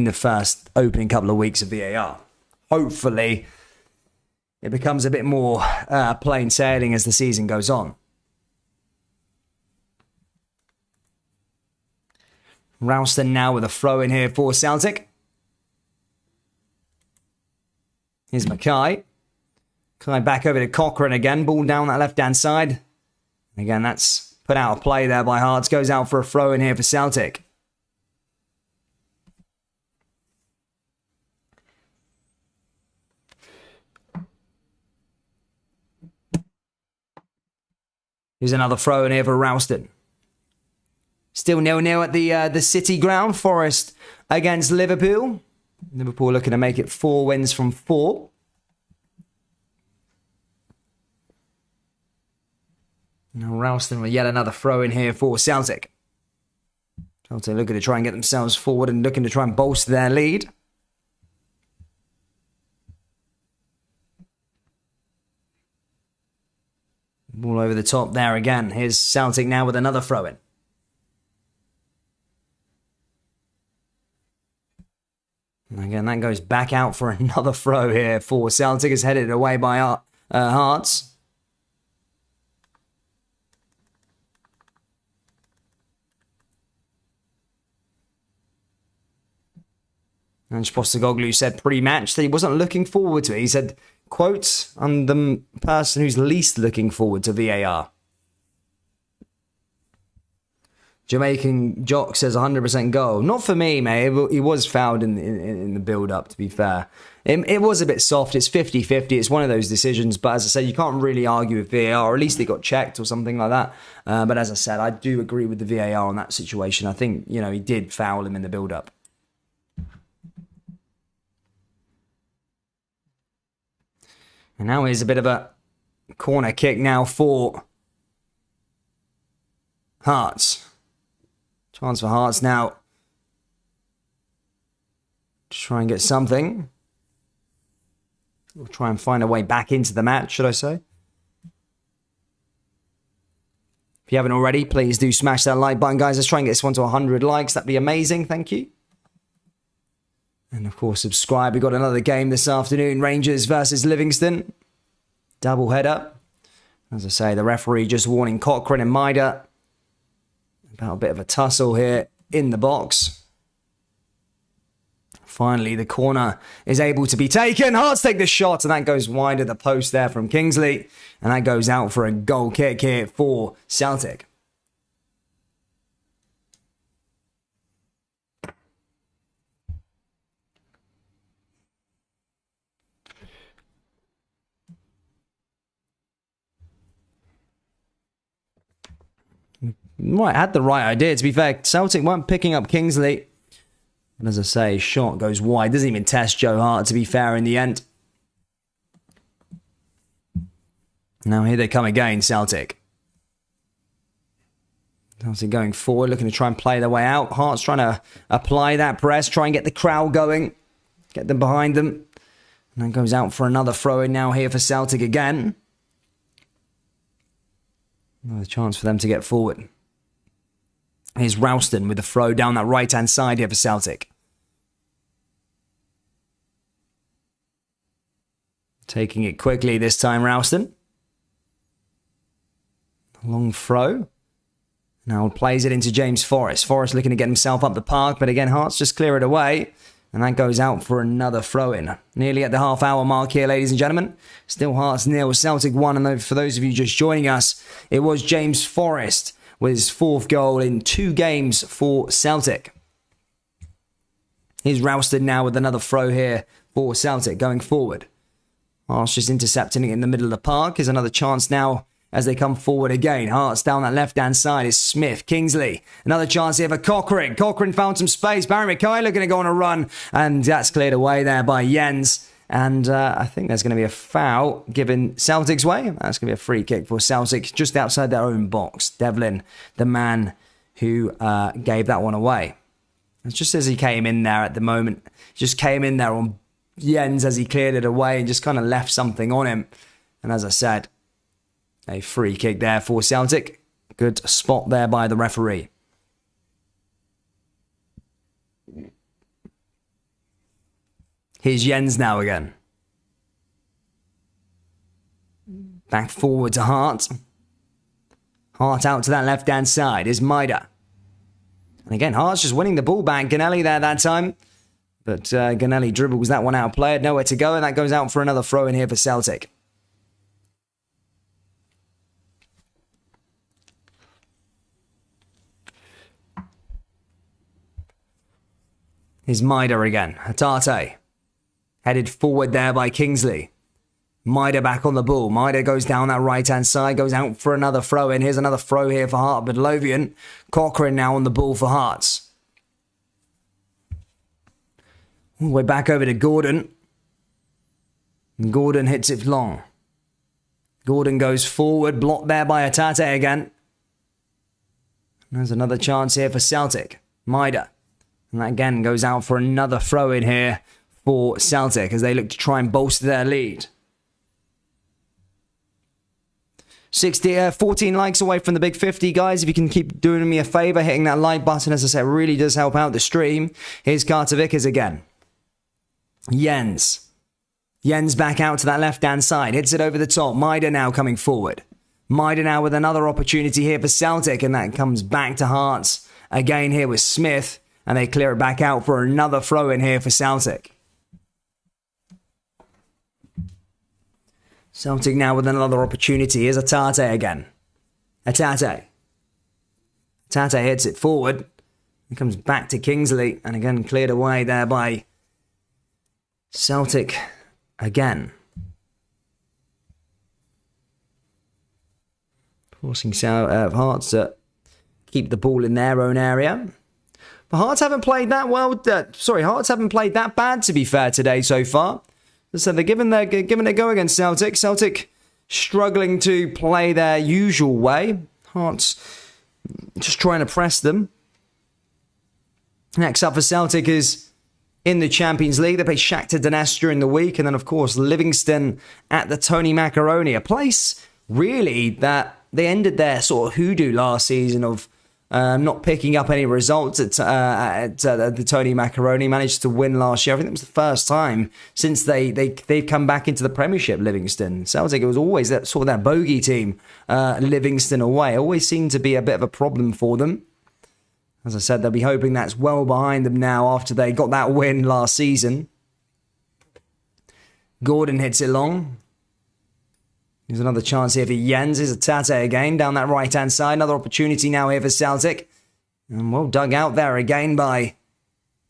the first opening couple of weeks of VAR. Hopefully, it becomes a bit more plain sailing as the season goes on. Ralston now with a throw in here for Celtic. Here's Mackay. Mackay back over to Cochrane again. Ball down that left-hand side. Again, that's put out of play there by Hearts. Goes out for a throw in here for Celtic. Here's another throw in here for Ralston. Still 0-0 at the City ground. Forest against Liverpool. Liverpool looking to make it 4 wins from 4. Now Ralston with yet another throw in here for Celtic. Celtic looking to try and get themselves forward and looking to try and bolster their lead. Ball over the top there again. Here's Celtic now with another throw in. And again, that goes back out for another throw here for Celtic. Is headed away by Hearts. And Postecoglou said pre-match that he wasn't looking forward to it. He said, quote, I'm the person who's least looking forward to VAR. Jamaican Jock says 100% goal. Not for me, mate. He was fouled in the build-up, to be fair. It was a bit soft. It's 50-50. It's one of those decisions. But as I said, you can't really argue with VAR. Or at least they got checked or something like that. But as I said, I do agree with the VAR on that situation. I think, he did foul him in the build-up. And now here's a bit of a corner kick now for Hearts. Chance for Hearts now to try and get something. We'll try and find a way back into the match, should I say. If you haven't already, please do smash that like button, guys. Let's try and get this one to 100 likes. That'd be amazing. Thank you. And of course, subscribe. We've got another game this afternoon. Rangers versus Livingston. Double header. As I say, the referee just warning Cochrane and Maida about a bit of a tussle here in the box. Finally, the corner is able to be taken. Hearts take the shot, and that goes wide at the post there from Kingsley. And that goes out for a goal kick here for Celtic. Right, had the right idea. To be fair, Celtic weren't picking up Kingsley. And as I say, shot goes wide. Doesn't even test Joe Hart, to be fair, in the end. Now here they come again, Celtic. Celtic going forward, looking to try and play their way out. Hearts trying to apply that press, try and get the crowd going, get them behind them. And that goes out for another throw-in now here for Celtic again. Another chance for them to get forward. Here's Ralston with the throw down that right-hand side here for Celtic. Taking it quickly this time, Ralston. Long throw. Now plays it into James Forrest. Forrest looking to get himself up the park, but again, Hearts just clear it away. And that goes out for another throw-in. Nearly at the half-hour mark here, ladies and gentlemen. Still Hearts 0, Celtic 1. And for those of you just joining us, it was James Forrest with his 4th goal in 2 games for Celtic. Here's Ralston now with another throw here for Celtic going forward. Hearts just intercepting it in the middle of the park. Here's another chance now as they come forward again. Hearts down that left-hand side is Smith. Kingsley. Another chance here for Cochrane. Cochrane found some space. Barry Mackay looking to go on a run. And that's cleared away there by Jens. And I think there's going to be a foul given Celtic's way. That's going to be a free kick for Celtic just outside their own box. Devlin, the man who gave that one away. It's just as he came in there at the moment. He just came in there on Jens as he cleared it away and just kind of left something on him. And as I said, a free kick there for Celtic. Good spot there by the referee. Here's Jens now again. Back forward to Hart. Hart out to that left-hand side is Maida. And again, Hart's just winning the ball back. Ganelli there that time. But Ganelli dribbles that one out of play. Nowhere to go, and that goes out for another throw in here for Celtic. Here's Maida again. Hatate. Headed forward there by Kingsley. Maida back on the ball. Maida goes down that right-hand side. Goes out for another throw in. Here's another throw here for Hart. But Lovian. Cochrane now on the ball for Hearts. We're back over to Gordon. And Gordon hits it long. Gordon goes forward. Blocked there by Hatate again. There's another chance here for Celtic. Maida. And that again goes out for another throw in here for Celtic as they look to try and bolster their lead. 14 likes away from the big 50, guys. If you can keep doing me a favour, hitting that like button, as I said, really does help out the stream. Here's Carter Vickers again. Jens. Jens back out to that left-hand side. Hits it over the top. Maida now coming forward. Maida now with another opportunity here for Celtic, and that comes back to Hearts. Again here with Smith. And they clear it back out for another throw in here for Celtic. Celtic now with another opportunity. Here's Hatate again. Hatate. Hatate hits it forward. It comes back to Kingsley. And again cleared away there by Celtic again. Forcing Hearts to keep the ball in their own area. But Hearts haven't played that well. Hearts haven't played that bad, to be fair, today so far. So they're giving it a go against Celtic. Celtic struggling to play their usual way. Hearts just trying to press them. Next up for Celtic is in the Champions League. They play Shakhtar Donetsk during the week. And then, of course, Livingston at the Tony Macaroni. A place, really, that they ended their sort of hoodoo last season of not picking up any results at the Tony Macaroni. Managed to win last year. I think it was the first time since they've come back into the Premiership, Livingston. Celtic, it was always that sort of that bogey team, Livingston away. Always seemed to be a bit of a problem for them. As I said, they'll be hoping that's well behind them now after they got that win last season. Gordon hits it long. There's another chance here for Jens. Here's Hatate again down that right-hand side. Another opportunity now here for Celtic. And well dug out there again by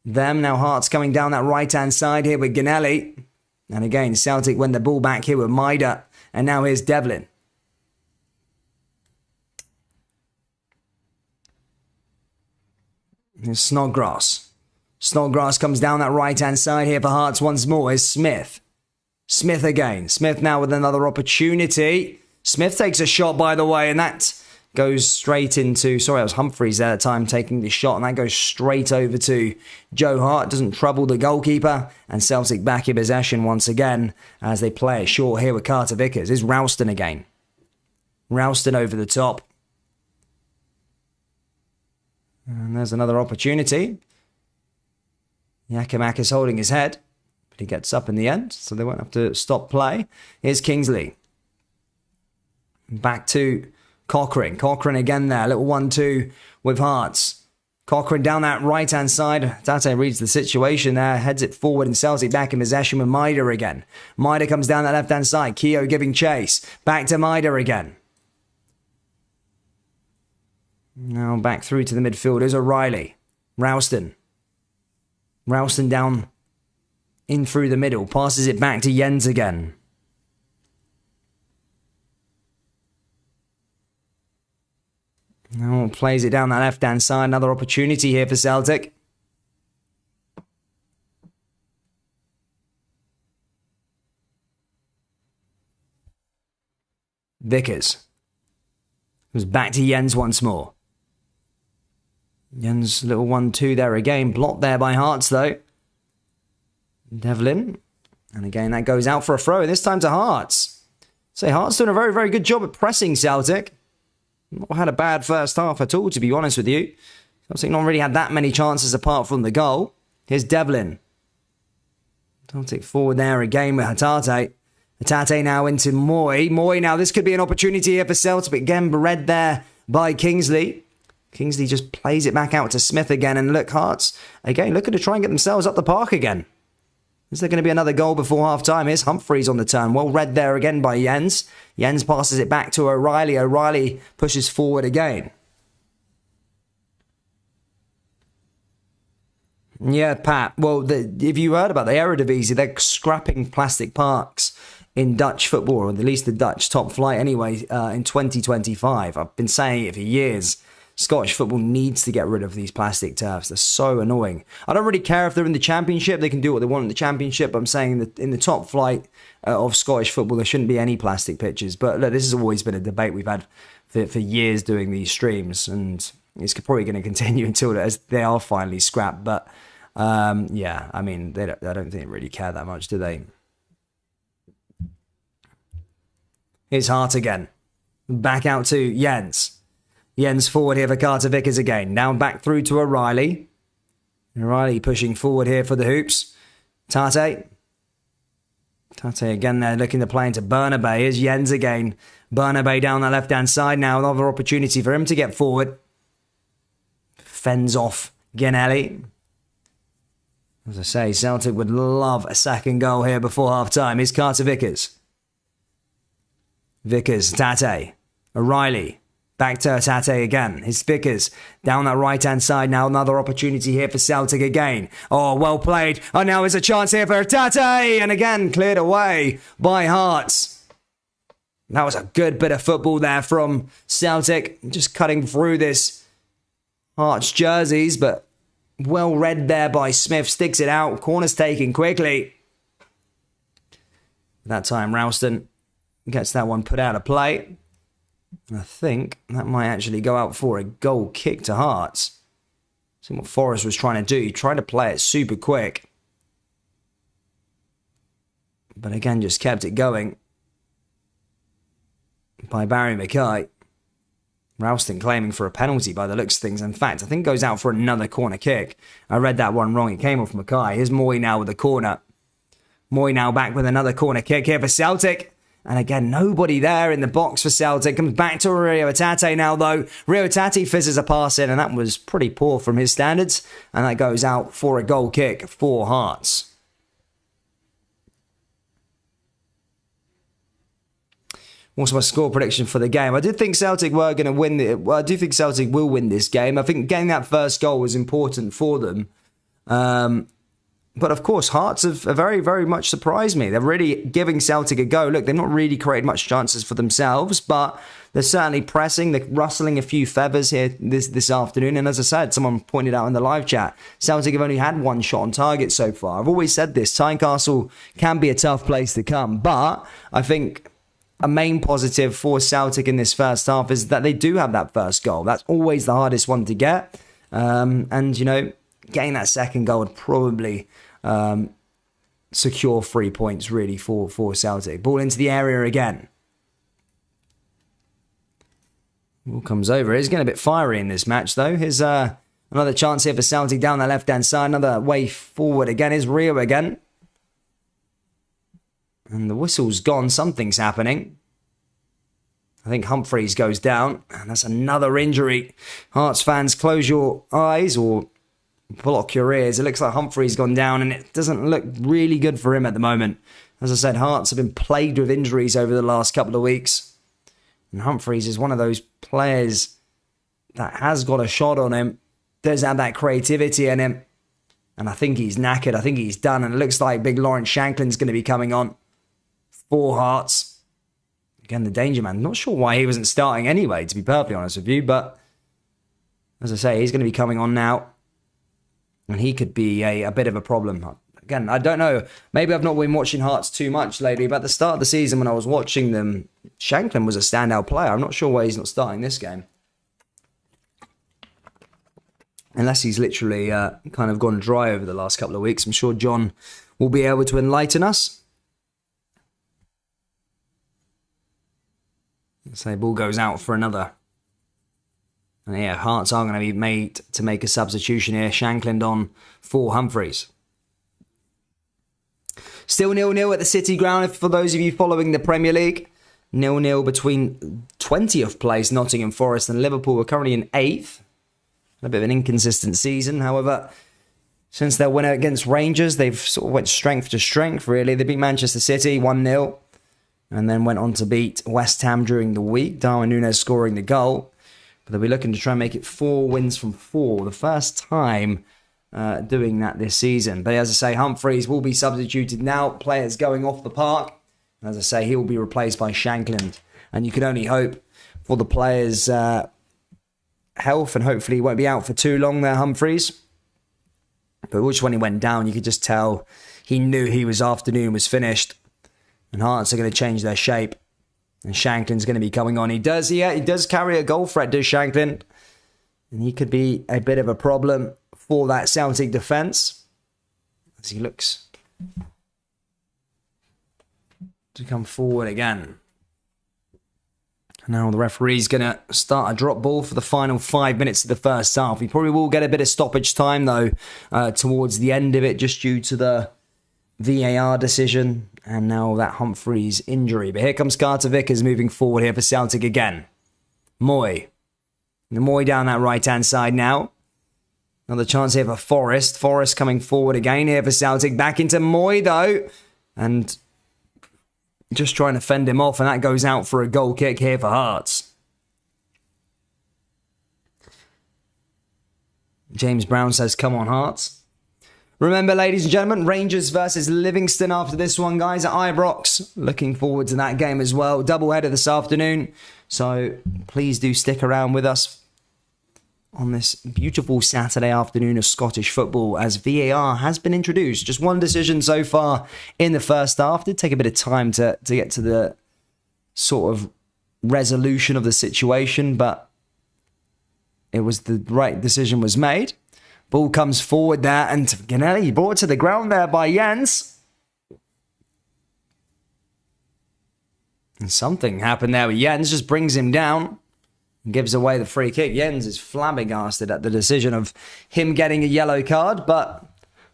them. Now Hearts coming down that right-hand side here with Ganelli. And again, Celtic win the ball back here with Maida. And now here's Devlin. Here's Snodgrass. Snodgrass comes down that right-hand side here for Hearts once more. Here's Smith. Smith again. Smith now with another opportunity. Smith takes a shot, by the way, and that goes straight into... Sorry, it was Humphreys there at the time taking the shot, and that goes straight over to Joe Hart. Doesn't trouble the goalkeeper, and Celtic back in possession once again as they play it short here with Carter Vickers. Here's Ralston again. Ralston over the top. And there's another opportunity. Yakimak is holding his head, but he gets up in the end, so they won't have to stop play. Here's Kingsley. Back to Cochrane. Cochrane again there. Little 1-2 with Hearts. Cochrane down that right-hand side. Tate reads the situation there, heads it forward, and Celtic back in possession with Maida again. Maida comes down that left-hand side. Keogh giving chase. Back to Maida again. Now back through to the midfielders. O'Reilly. Ralston. Ralston down in through the middle. Passes it back to Jens again. Now plays it down that left-hand side. Another opportunity here for Celtic. Vickers. Comes back to Jens once more. Jens, little 1-2 there again. Blocked there by Hearts, though. Devlin. And again, that goes out for a throw. This time to Hearts. So Hearts doing a very, very good job at pressing Celtic. Not had a bad first half at all, to be honest with you. Celtic not really had that many chances apart from the goal. Here's Devlin. Celtic forward there again with Hatate. Hatate now into Moy. Moy now, this could be an opportunity here for Celtic. But again, read there by Kingsley. Kingsley just plays it back out to Smith again. And look, Hearts, again, looking to try and get themselves up the park again. Is there going to be another goal before half-time? Here's Humphreys on the turn. Well read there again by Jens. Jens passes it back to O'Reilly. O'Reilly pushes forward again. Yeah, Pat. Well, if you heard about the Eredivisie, they're scrapping plastic parks in Dutch football, or at least the Dutch top flight anyway, in 2025. I've been saying it for years. Scottish football needs to get rid of these plastic turfs. They're so annoying. I don't really care if they're in the Championship. They can do what they want in the Championship. I'm saying that in the top flight of Scottish football, there shouldn't be any plastic pitches. But look, this has always been a debate we've had for years doing these streams. And it's probably going to continue until they are finally scrapped. But yeah, I mean, I don't think they really care that much, do they? Here's Hart again. Back out to Jens. Jens forward here for Carter Vickers again. Now back through to O'Reilly. O'Reilly pushing forward here for the hoops. Tate. Tate again there looking to play into Bernabé. Here's Jens again. Bernabé down the left-hand side now. Another opportunity for him to get forward. Fends off Ginnelly. As I say, Celtic would love a second goal here before half-time. Here's Carter Vickers. Vickers, Tate. O'Reilly. Back to Tate again. It's Vickers down that right-hand side now. Another opportunity here for Celtic again. Oh, well played. Oh, now there's a chance here for Tate. And again, cleared away by Hearts. That was a good bit of football there from Celtic. Just cutting through this Hearts jerseys, but well read there by Smith. Sticks it out. Corner's taken quickly. That time, Ralston gets that one put out of play. And I think that might actually go out for a goal kick to Hearts. See what Forrest was trying to do. He tried to play it super quick. But again, just kept it going by Barry Mackay. Ralston claiming for a penalty by the looks of things. In fact, I think goes out for another corner kick. I read that one wrong. It came off Mackay. Here's Moy now with the corner. Moy now back with another corner kick here for Celtic. And again, nobody there in the box for Celtic. Comes back to Rio Hatate now, though. Rio Hatate fizzes a pass in, and that was pretty poor from his standards. And that goes out for a goal kick for Hearts. What's my score prediction for the game? I did think Celtic were going to win it. Well, I do think Celtic will win this game. I think getting that first goal was important for them. But of course, Hearts have very, very much surprised me. They're really giving Celtic a go. Look, they've not really created much chances for themselves, but they're certainly pressing. They're rustling a few feathers here this afternoon. And as I said, someone pointed out in the live chat, Celtic have only had one shot on target so far. I've always said this. Tynecastle can be a tough place to come, but I think a main positive for Celtic in this first half is that they do have that first goal. That's always the hardest one to get. And, you know, getting that second goal would probably secure 3 points, really, for Celtic. Ball into the area again. Ball comes over. He's getting a bit fiery in this match, though. Here's another chance here for Celtic down the left-hand side. Another way forward again. Here's Rio again. And the whistle's gone. Something's happening. I think Humphreys goes down. And that's another injury. Hearts fans, close your eyes or block your ears. It looks like Humphreys gone down, and it doesn't look really good for him at the moment. As I said, Hearts have been plagued with injuries over the last couple of weeks. And Humphreys is one of those players that has got a shot on him. Does have that creativity in him. And I think he's knackered. I think he's done. And it looks like big Lawrence Shanklin's going to be coming on for Hearts. Again, the danger man. Not sure why he wasn't starting anyway, to be perfectly honest with you. But as I say, he's going to be coming on now. And he could be a bit of a problem. Again, I don't know. Maybe I've not been watching Hearts too much lately. But at the start of the season when I was watching them, Shanklin was a standout player. I'm not sure why he's not starting this game. Unless he's literally kind of gone dry over the last couple of weeks. I'm sure John will be able to enlighten us. So the ball goes out for another. And yeah, Hearts are going to be made to make a substitution here. Shanklin on for Humphreys. Still 0-0 at the City Ground for those of you following the Premier League. 0-0 between 20th place Nottingham Forest and Liverpool are currently in 8th. A bit of an inconsistent season. However, since their winner against Rangers, they've sort of went strength to strength, really. They beat Manchester City 1-0 and then went on to beat West Ham during the week. Darwin Núñez scoring the goal. But they'll be looking to try and make it 4 wins from 4. The first time doing that this season. But as I say, Humphreys will be substituted now. Players going off the park. And as I say, he will be replaced by Shankland. And you can only hope for the players' health, and hopefully he won't be out for too long there, Humphreys. But which when he went down, you could just tell he knew his afternoon was finished. And Hearts are going to change their shape. And Shanklin's going to be coming on. He does carry a goal threat, does Shanklin. And he could be a bit of a problem for that Celtic defence. As he looks to come forward again. Now the referee's going to start a drop ball for the final 5 minutes of the first half. He probably will get a bit of stoppage time, though, towards the end of it, just due to the VAR decision and now that Humphreys injury. But here comes Carter Vickers moving forward here for Celtic again. Moy down that right-hand side now. Another chance here for Forrest. Forrest coming forward again here for Celtic. Back into Moy, though. And just trying to fend him off, and that goes out for a goal kick here for Hearts. James Brown says, come on, Hearts. Remember, ladies and gentlemen, Rangers versus Livingston after this one, guys, at Ibrox. Looking forward to that game as well. Doubleheader this afternoon. So please do stick around with us on this beautiful Saturday afternoon of Scottish football, as VAR has been introduced. Just one decision so far in the first half. Did take a bit of time to get to the sort of resolution of the situation, but it was the right decision was made. Ball comes forward there, and Ganelli brought to the ground there by Jens. And something happened there with Jens, just brings him down. Gives away the free kick. Jens is flabbergasted at the decision of him getting a yellow card, but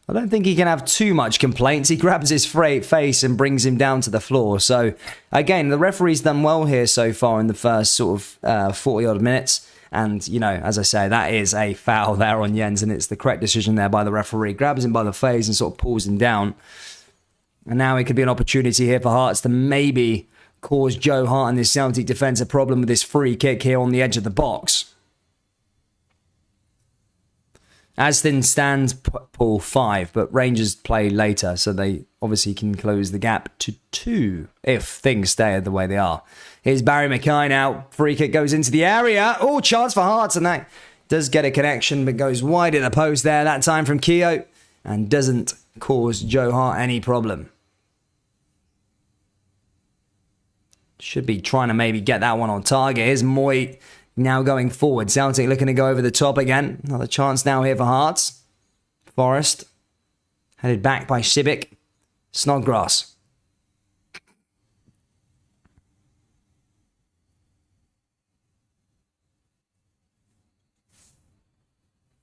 I don't think he can have too much complaints. He grabs his face and brings him down to the floor. So, again, the referee's done well here so far in the first sort of 40-odd minutes. And, you know, as I say, that is a foul there on Jens, and it's the correct decision there by the referee. Grabs him by the face and sort of pulls him down. And now it could be an opportunity here for Hearts to maybe cause Joe Hart and this Celtic defence a problem with this free kick here on the edge of the box. As things stand, Paul 5, but Rangers play later, so they obviously can close the gap to 2 if things stay the way they are. Here's Barry Mackay now. Free kick goes into the area. Oh, chance for Hearts, and that does get a connection, but goes wide of the post there, that time from Keogh, and doesn't cause Joe Hart any problem. Should be trying to maybe get that one on target. Here's Moy now going forward. Celtic looking to go over the top again. Another chance now here for Hearts. Forrest. Headed back by Sibic. Snodgrass.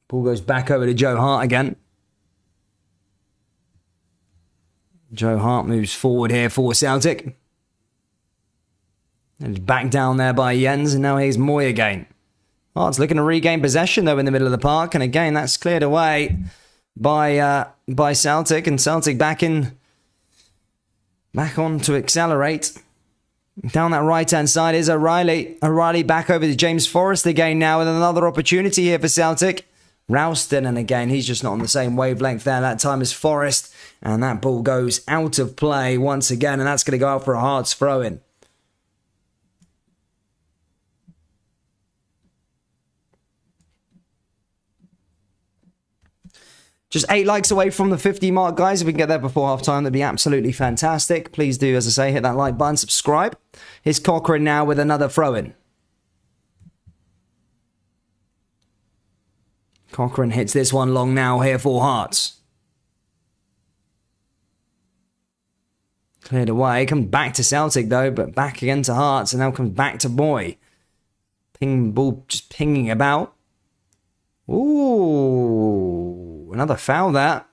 Ball goes back over to Joe Hart again. Joe Hart moves forward here for Celtic. And back down there by Jens, and now here's Moy again. Hart's looking to regain possession though in the middle of the park, and again that's cleared away by Celtic, and Celtic back on to accelerate. Down that right-hand side is O'Reilly. O'Reilly back over to James Forrest again now with another opportunity here for Celtic. Ralston, and again, he's just not on the same wavelength there. That time is Forrest, and that ball goes out of play once again, and that's going to go out for a Hearts throw-in. Just 8 likes away from the 50 mark, guys. If we can get there before half-time, that'd be absolutely fantastic. Please do, as I say, hit that like button, subscribe. Here's Cochrane now with another throw-in. Cochrane hits this one long now here for Hearts. Cleared away. Comes back to Celtic, though, but back again to Hearts, and now comes back to Moy. Ball just pinging about. Ooh, another foul there.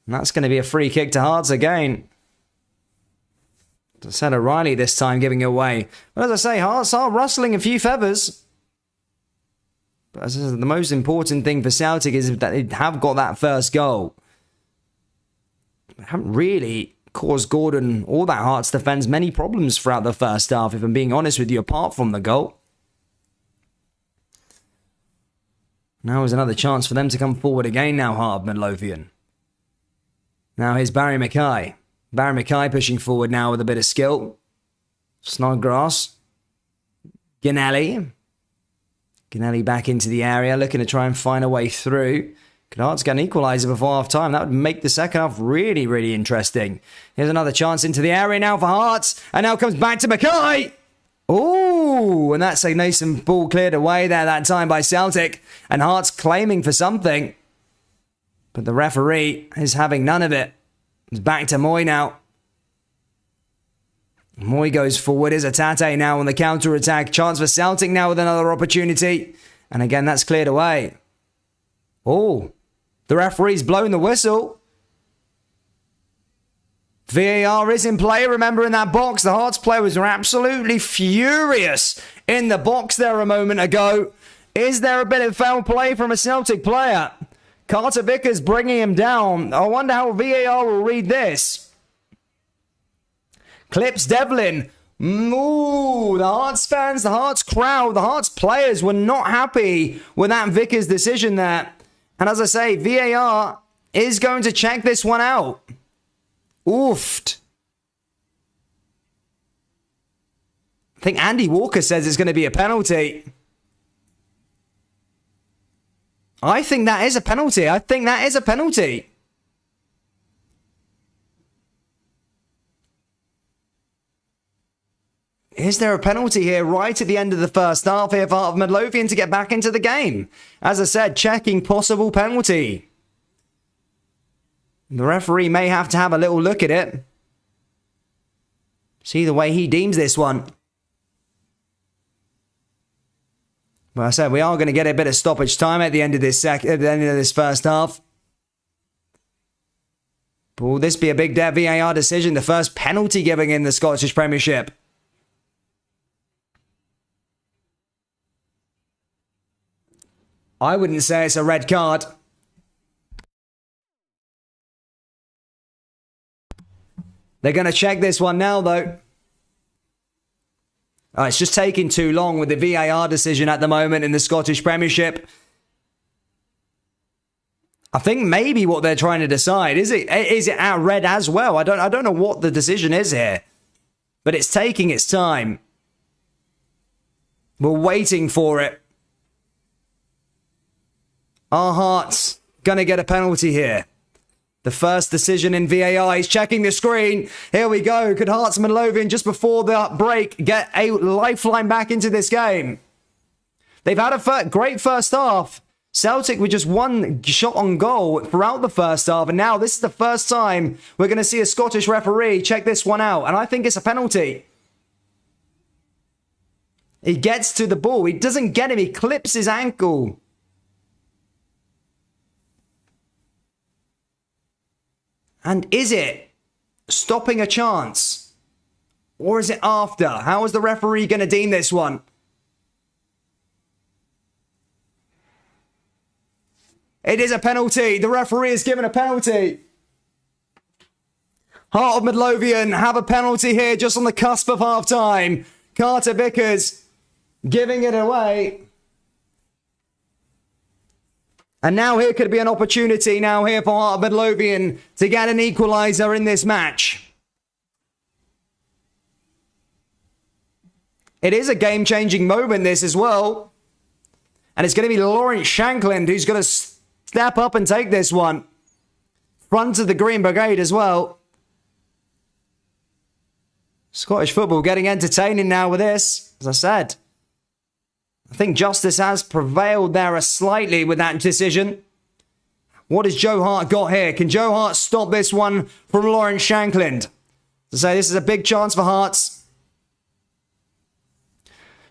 And that's going to be a free kick to Hearts again. As I said, O'Reilly this time giving it away. But as I say, Hearts are rustling a few feathers. But as I said, the most important thing for Celtic is that they have got that first goal. They haven't really caused Gordon or that Hearts defence many problems throughout the first half, if I'm being honest with you, apart from the goal. Now is another chance for them to come forward again now, Heart of Midlothian. Now here's Barry Mackay. Barry Mackay pushing forward now with a bit of skill. Snodgrass. Ginelli. Ginelli back into the area, looking to try and find a way through. Could Hearts get an equaliser before half-time? That would make the second half really, really interesting. Here's another chance into the area now for Hearts. And now comes back to Mackay. Ooh, and that's a nice ball cleared away there that time by Celtic. And Hearts claiming for something. But the referee is having none of it. It's back to Moy now. Moy goes forward. Is Atate now on the counter-attack. Chance for Celtic now with another opportunity. And again, that's cleared away. Oh, the referee's blown the whistle. VAR is in play. Remember, in that box, the Hearts players were absolutely furious in the box there a moment ago. Is there a bit of foul play from a Celtic player? Carter Vickers bringing him down. I wonder how VAR will read this. Clips Devlin. Ooh, the Hearts fans, the Hearts crowd, the Hearts players were not happy with that Vickers decision there. And as I say, VAR is going to check this one out. Oofed. I think Andy Walker says it's going to be a penalty. I think that is a penalty. I think that is a penalty. Is there a penalty here right at the end of the first half here for Heart of Midlothian to get back into the game? As I said, checking possible penalty. The referee may have to have a little look at it. See the way he deems this one. But I said we are going to get a bit of stoppage time at the end of this first half. But will this be a big VAR decision? The first penalty giving in the Scottish Premiership. I wouldn't say it's a red card. They're going to check this one now, though. It's just taking too long with the VAR decision at the moment in the Scottish Premiership. I think maybe what they're trying to decide is it out red as well. I don't know what the decision is here, but it's taking its time. We're waiting for it. Our Hearts gonna get a penalty here. The first decision in VAR. He's checking the screen. Here we go. Could Hearts and Midlothian, just before the break, get a lifeline back into this game? They've had a great first half. Celtic with just one shot on goal throughout the first half. And now this is the first time we're going to see a Scottish referee check this one out. And I think it's a penalty. He gets to the ball. He doesn't get him. He clips his ankle. And is it stopping a chance? Or is it after? How is the referee going to deem this one? It is a penalty. The referee is given a penalty. Heart of Midlothian have a penalty here just on the cusp of half-time. Carter Vickers giving it away. And now here could be an opportunity now here for Heart of Midlothian to get an equaliser in this match. It is a game-changing moment, this as well. And it's going to be Lawrence Shankland who's going to step up and take this one. Front of the Green Brigade as well. Scottish football getting entertaining now with this, as I said. I think justice has prevailed there slightly with that decision. What has Joe Hart got here? Can Joe Hart stop this one from Lawrence Shankland? To say this is a big chance for Hearts.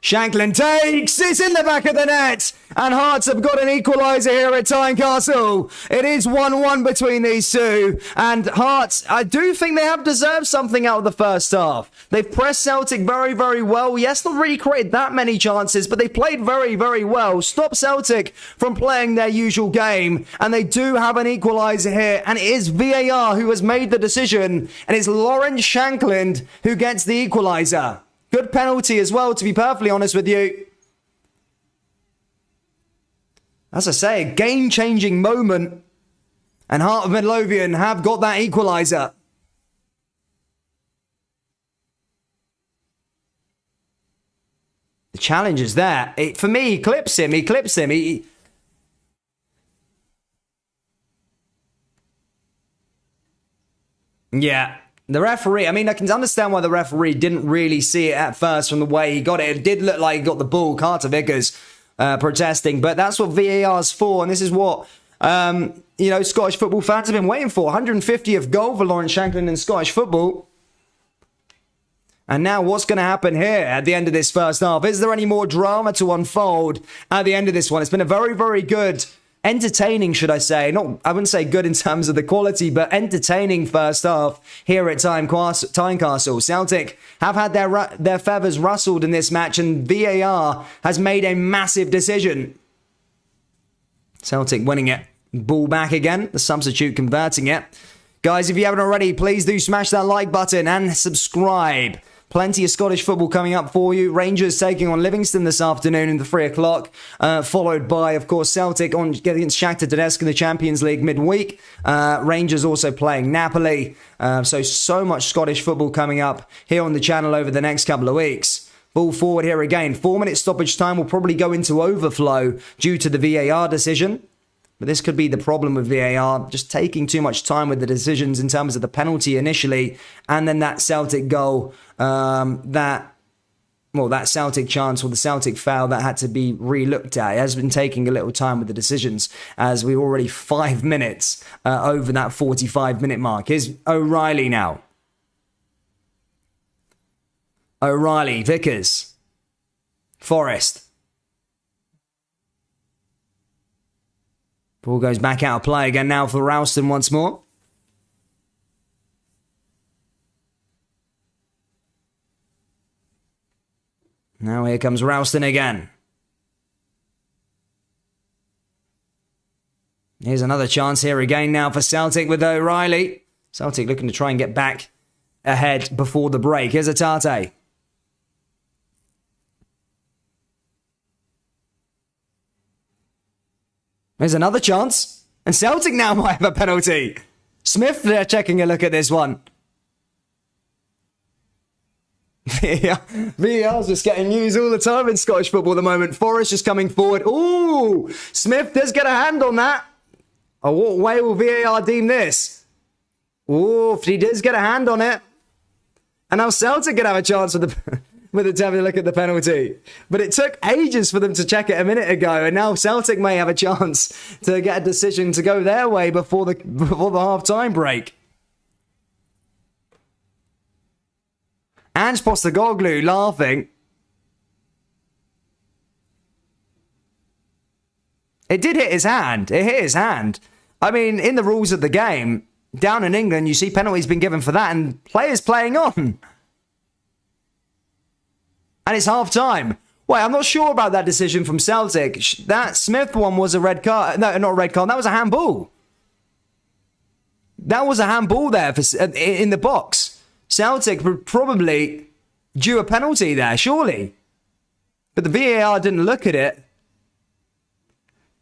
Shankland takes, it's in the back of the net, and Hearts have got an equaliser here at Tynecastle. It is 1-1 between these two, and Hearts, I do think they have deserved something out of the first half. They've pressed Celtic very, very well. Yes, not really created that many chances, but they played very, very well. Stopped Celtic from playing their usual game, and they do have an equaliser here, and it is VAR who has made the decision, and it's Lawrence Shankland who gets the equaliser. Good penalty as well, to be perfectly honest with you. As I say, a game-changing moment. And Heart of Midlothian have got that equaliser. The challenge is there. For me, he clips him. Yeah. The referee, I mean, I can understand why the referee didn't really see it at first from the way he got it. It did look like he got the ball, Carter Vickers protesting, but that's what VAR's for, and this is what, Scottish football fans have been waiting for. 150th goal for Lawrence Shankland in Scottish football. And now what's going to happen here at the end of this first half? Is there any more drama to unfold at the end of this one? It's been a very, very good, entertaining, should I say. I wouldn't say good in terms of the quality, but entertaining first half here at Tynecastle. Celtic have had their feathers rustled in this match, and VAR has made a massive decision. Celtic winning it. Ball back again. The substitute converting it. Guys, if you haven't already, please do smash that like button and subscribe. Plenty of Scottish football coming up for you. Rangers taking on Livingston this afternoon in the 3 o'clock. Followed by, of course, Celtic against Shakhtar Donetsk in the Champions League midweek. Rangers also playing Napoli. So much Scottish football coming up here on the channel over the next couple of weeks. Ball forward here again. 4-minute stoppage time will probably go into overflow due to the VAR decision. But this could be the problem with VAR, just taking too much time with the decisions in terms of the penalty initially, and then that Celtic goal, that Celtic chance or the Celtic foul that had to be re-looked at. It has been taking a little time with the decisions, as we're already 5 minutes over that 45-minute mark. Here's O'Reilly now. O'Reilly, Vickers, Forrest. Ball goes back out of play again now for Ralston once more. Now here comes Ralston again. Here's another chance here again now for Celtic with O'Reilly. Celtic looking to try and get back ahead before the break. Here's Atate. There's another chance. And Celtic now might have a penalty. Smith, they're checking a look at this one. VAR's just getting used all the time in Scottish football at the moment. Forrest just coming forward. Ooh, Smith does get a hand on that. Oh, what way will VAR deem this? Ooh, he does get a hand on it. And now Celtic could have a chance with the with it having a look at the penalty. But it took ages for them to check it a minute ago, and now Celtic may have a chance to get a decision to go their way before the half-time break. Ange Postecoglou laughing. It did hit his hand. It hit his hand. I mean, in the rules of the game, down in England, you see penalties been given for that and players playing on. And it's half-time. Wait, I'm not sure about that decision from Celtic. That Smith one was a red card. No, not a red card. That was a handball. That was a handball there in the box. Celtic would probably due a penalty there, surely. But the VAR didn't look at it.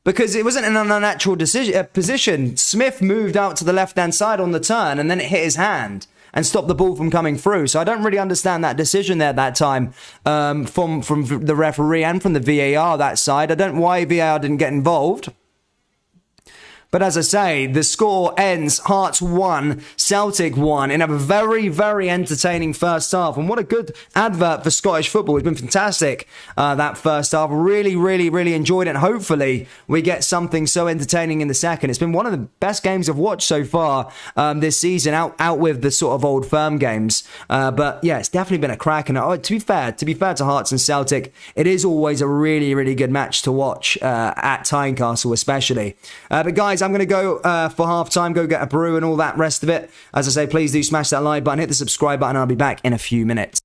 Because it wasn't an unnatural position. Smith moved out to the left-hand side on the turn and then it hit his hand and stopped the ball from coming through. So I don't really understand that decision there at that time from the referee and from the VAR that side. I don't know why VAR didn't get involved. But as I say, the score ends Hearts 1, Celtic 1 in a very, very entertaining first half. And what a good advert for Scottish football. It's been fantastic, that first half. Really, really, really enjoyed it. And hopefully we get something so entertaining in the second. It's been one of the best games I've watched so far this season, out with the sort of Old Firm games. But yeah, it's definitely been a crack. And to be fair to Hearts and Celtic, it is always a really, really good match to watch at Tynecastle especially. But guys, I'm going to go for half-time, go get a brew and all that rest of it. As I say, please do smash that like button, hit the subscribe button, and I'll be back in a few minutes.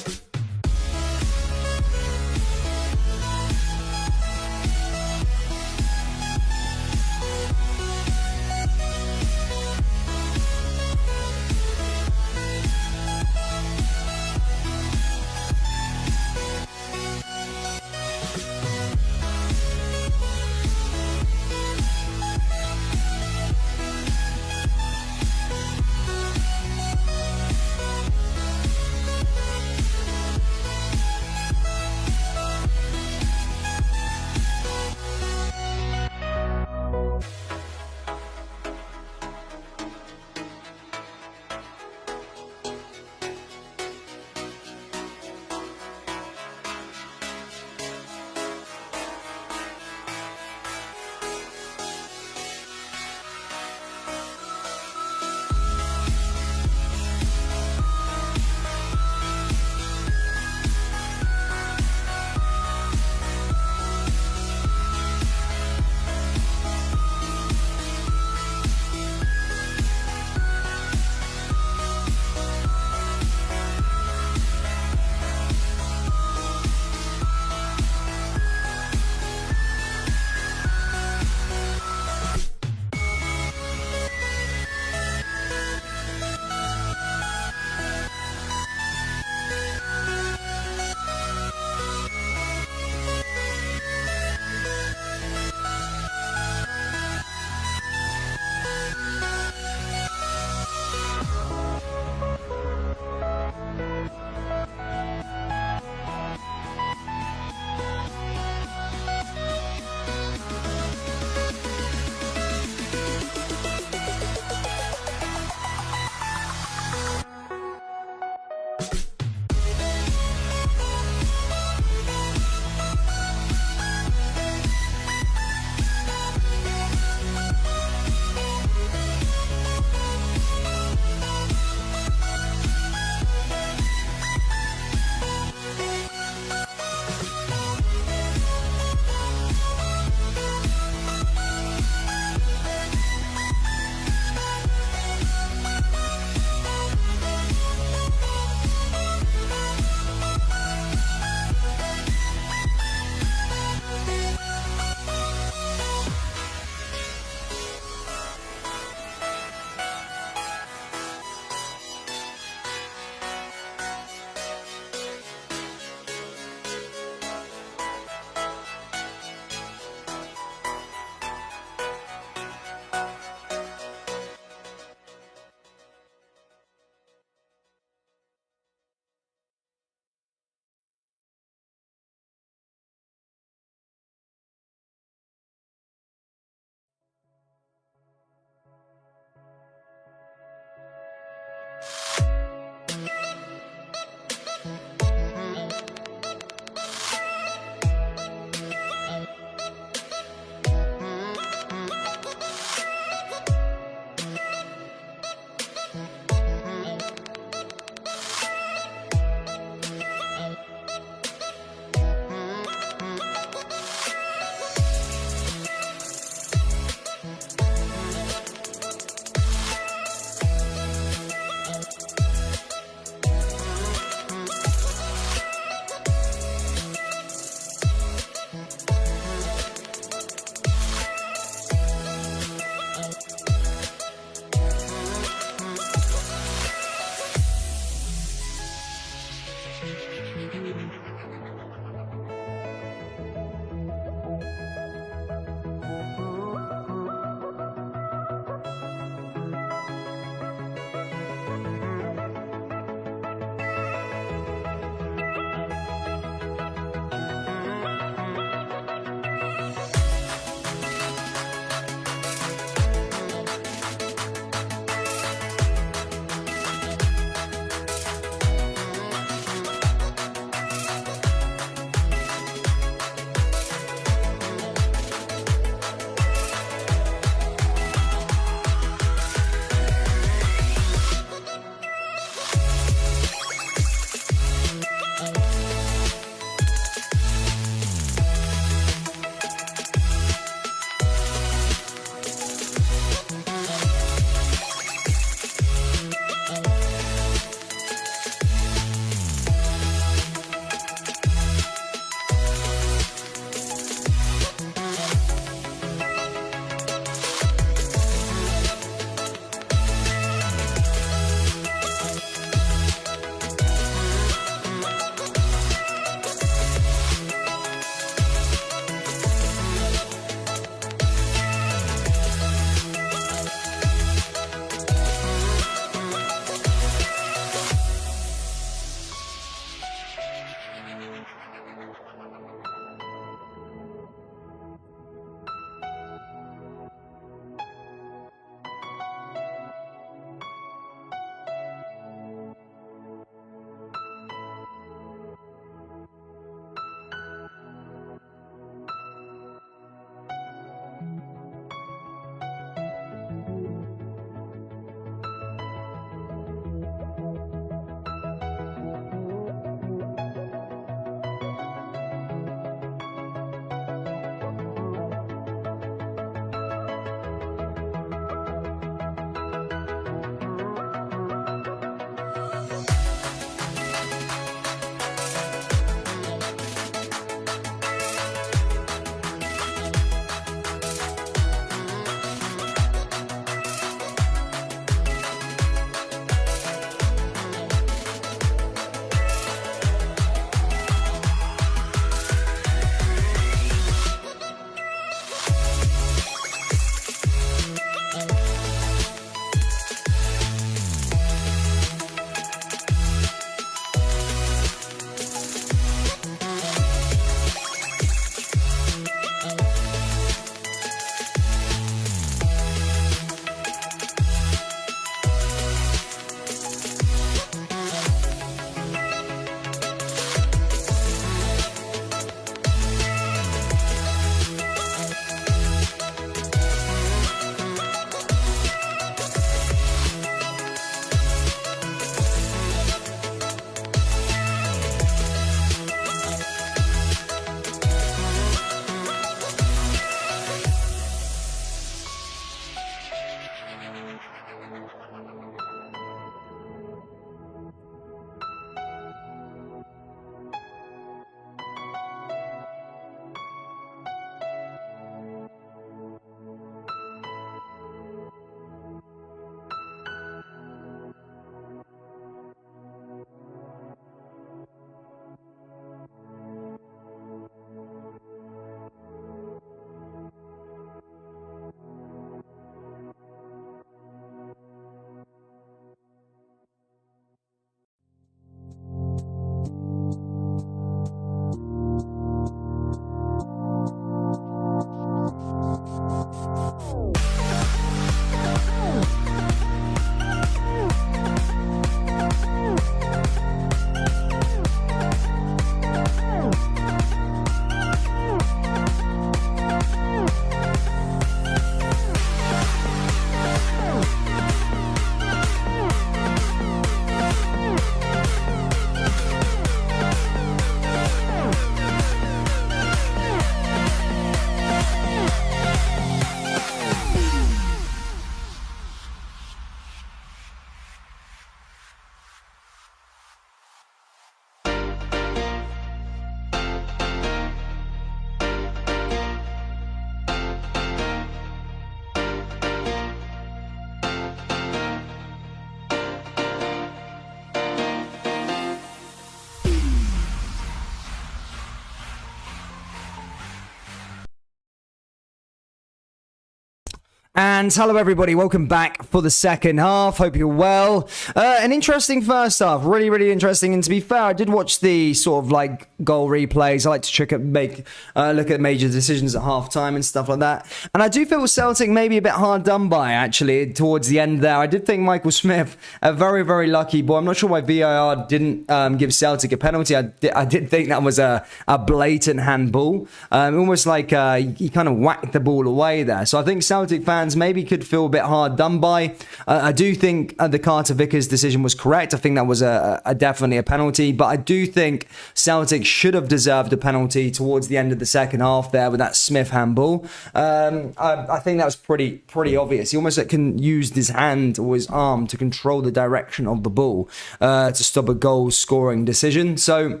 And hello everybody, welcome back for the second half. Hope you're well. An interesting first half, really interesting. And to be fair, I did watch the sort of like goal replays. I like to look at major decisions at half time and stuff like that. And I do feel Celtic maybe a bit hard done by actually towards the end there. I did think Michael Smith, a very lucky boy. I'm not sure why VAR didn't give Celtic a penalty. I did think that was a blatant handball. Almost like he kind of whacked the ball away there. So I think Celtic fans maybe could feel a bit hard done by. I do think the Carter Vickers decision was correct. I think that was definitely a penalty, but I do think Celtic should have deserved a penalty towards the end of the second half there with that Smith handball. I think that was pretty obvious. He almost used his hand or his arm to control the direction of the ball to stop a goal scoring decision. So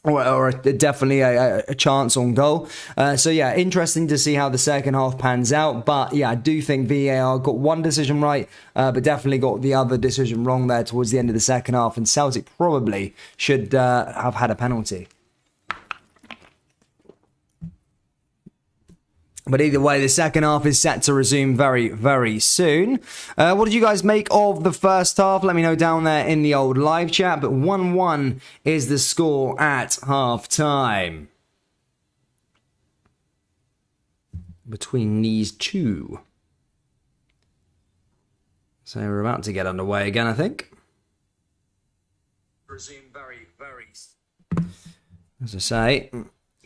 or definitely a chance on goal. So yeah, interesting to see how the second half pans out. But yeah, I do think VAR got one decision right, but definitely got the other decision wrong there towards the end of the second half. And Celtic probably should have had a penalty. But either way, the second half is set to resume very soon. What did you guys make of the first half? Let me know down there in the old live chat. But 1-1 is the score at half time between these two. So we're about to get underway again, I think. Resume very. As I say,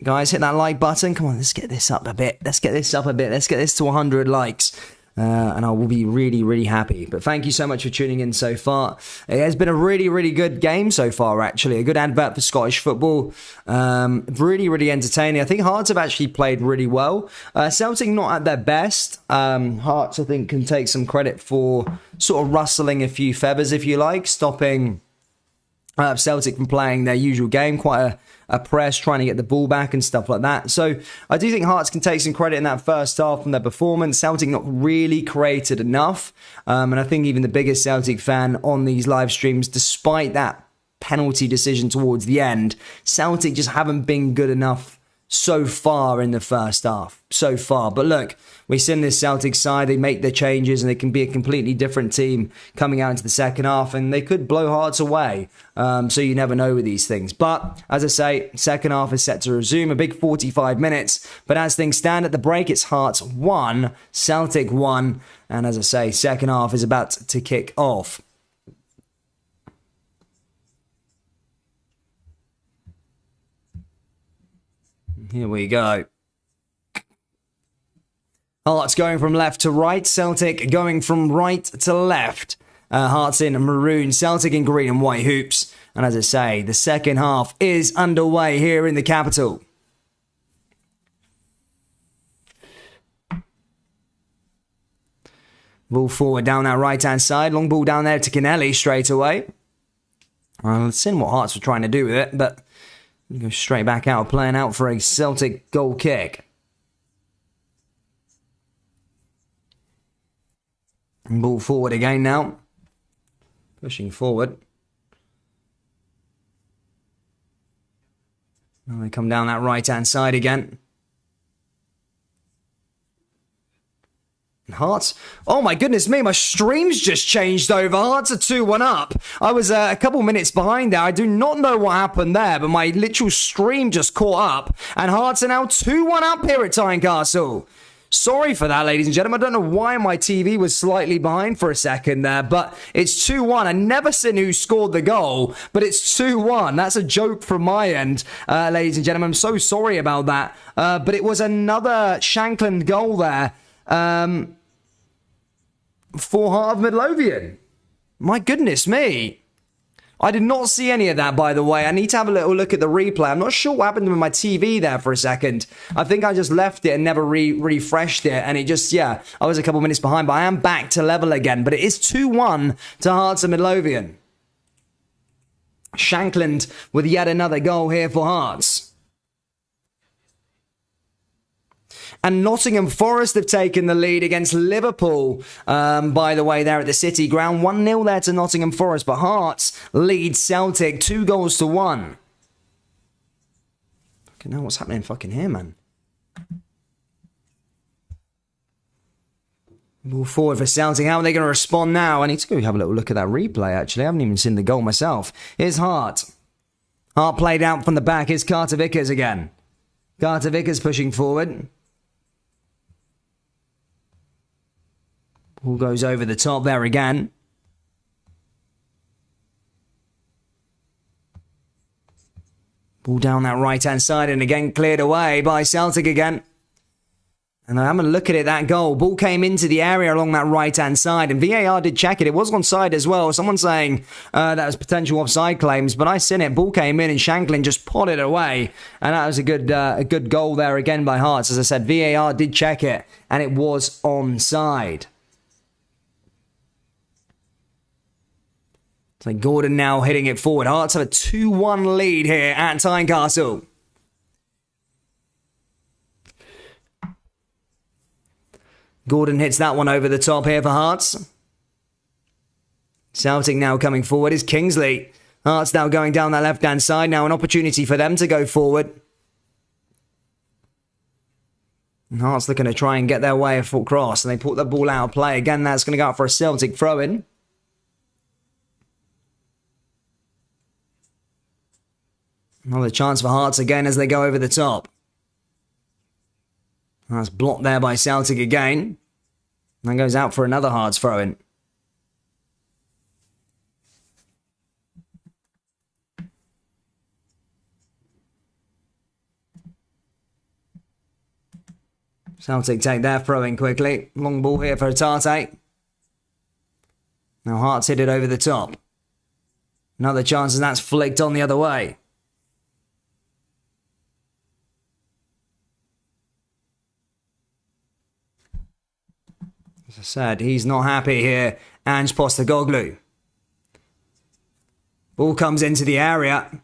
guys, hit that like button. Come on, let's get this up a bit. Let's get this to 100 likes. And I will be really happy. But thank you so much for tuning in so far. It has been a really good game so far, actually. A good advert for Scottish football. Really entertaining. I think Hearts have actually played really well. Celtic not at their best. Hearts, I think, can take some credit for sort of rustling a few feathers, if you like, stopping Celtic from playing their usual game, quite a press, trying to get the ball back and stuff like that. So I do think Hearts can take some credit in that first half from their performance. Celtic not really created enough. And I think even the biggest Celtic fan on these live streams, despite that penalty decision towards the end, Celtic just haven't been good enough so far in the first half. So far. But look, we send this Celtic side, they make their changes and they can be a completely different team coming out into the second half and they could blow Hearts away. So you never know with these things. But as I say, second half is set to resume, a big 45 minutes. But as things stand at the break, it's Hearts 1, Celtic 1. And as I say, second half is about to kick off. Here we go. Hearts going from left to right. Celtic going from right to left. Hearts in maroon. Celtic in green and white hoops. And as I say, the second half is underway here in the capital. Ball forward down that right-hand side. Long ball down there to Kennelly straight away. Let's see what Hearts were trying to do with it, but go straight back out, playing out for a Celtic goal kick. Ball forward again now. Pushing forward. Now they come down that right-hand side again. Hearts. Oh my goodness me, my stream's just changed over. Hearts are 2-1 up. I was a couple minutes behind there. I do not know what happened there, but my literal stream just caught up. And Hearts are now 2-1 up here at Tynecastle. Sorry for that, ladies and gentlemen. I don't know why my TV was slightly behind for a second there, but it's 2-1. I never seen who scored the goal, but it's 2-1. That's a joke from my end, ladies and gentlemen. I'm so sorry about that. But it was another Shankland goal there. For Heart of Midlothian. My goodness me. I did not see any of that, by the way. I need to have a little look at the replay. I'm not sure what happened with my TV there for a second. I think I just left it and never refreshed it. And it just, yeah, I was a couple minutes behind. But I am back to level again. But it is 2-1 to Hearts of Midlothian. Shankland with yet another goal here for Hearts. And Nottingham Forest have taken the lead against Liverpool, by the way, there at the City Ground. 1-0 there to Nottingham Forest, but Hearts lead Celtic 2-1. Fucking hell, what's happening fucking here, man? Ball forward for Celtic. How are they going to respond now? I need to go have a little look at that replay, actually. I haven't even seen the goal myself. Here's Hart. Hart played out from the back. Here's Carter Vickers again. Carter Vickers pushing forward. Ball goes over the top there again. Ball down that right-hand side and again cleared away by Celtic again. And I'm going to look at it, that goal. Ball came into the area along that right-hand side, and VAR did check it. It was onside as well. Someone saying that was potential offside claims, but I seen it. Ball came in, and Shanklin just potted it away. And that was a good goal there again by Hearts. As I said, VAR did check it, and it was onside. So Gordon now hitting it forward. Hearts have a 2-1 lead here at Tynecastle. Gordon hits that one over the top here for Hearts. Celtic now coming forward is Kingsley. Hearts now going down that left-hand side. Now an opportunity for them to go forward. And Hearts looking to try and get their way across. And they put the ball out of play. Again, that's going to go out for a Celtic throw-in. Another chance for Hearts again as they go over the top. That's blocked there by Celtic again. That goes out for another Hearts throw-in. Celtic take their throw-in quickly. Long ball here for Atate. Now Hearts hit it over the top. Another chance and that's flicked on the other way. As I said, he's not happy here. Ange Postecoglou. Ball comes into the area.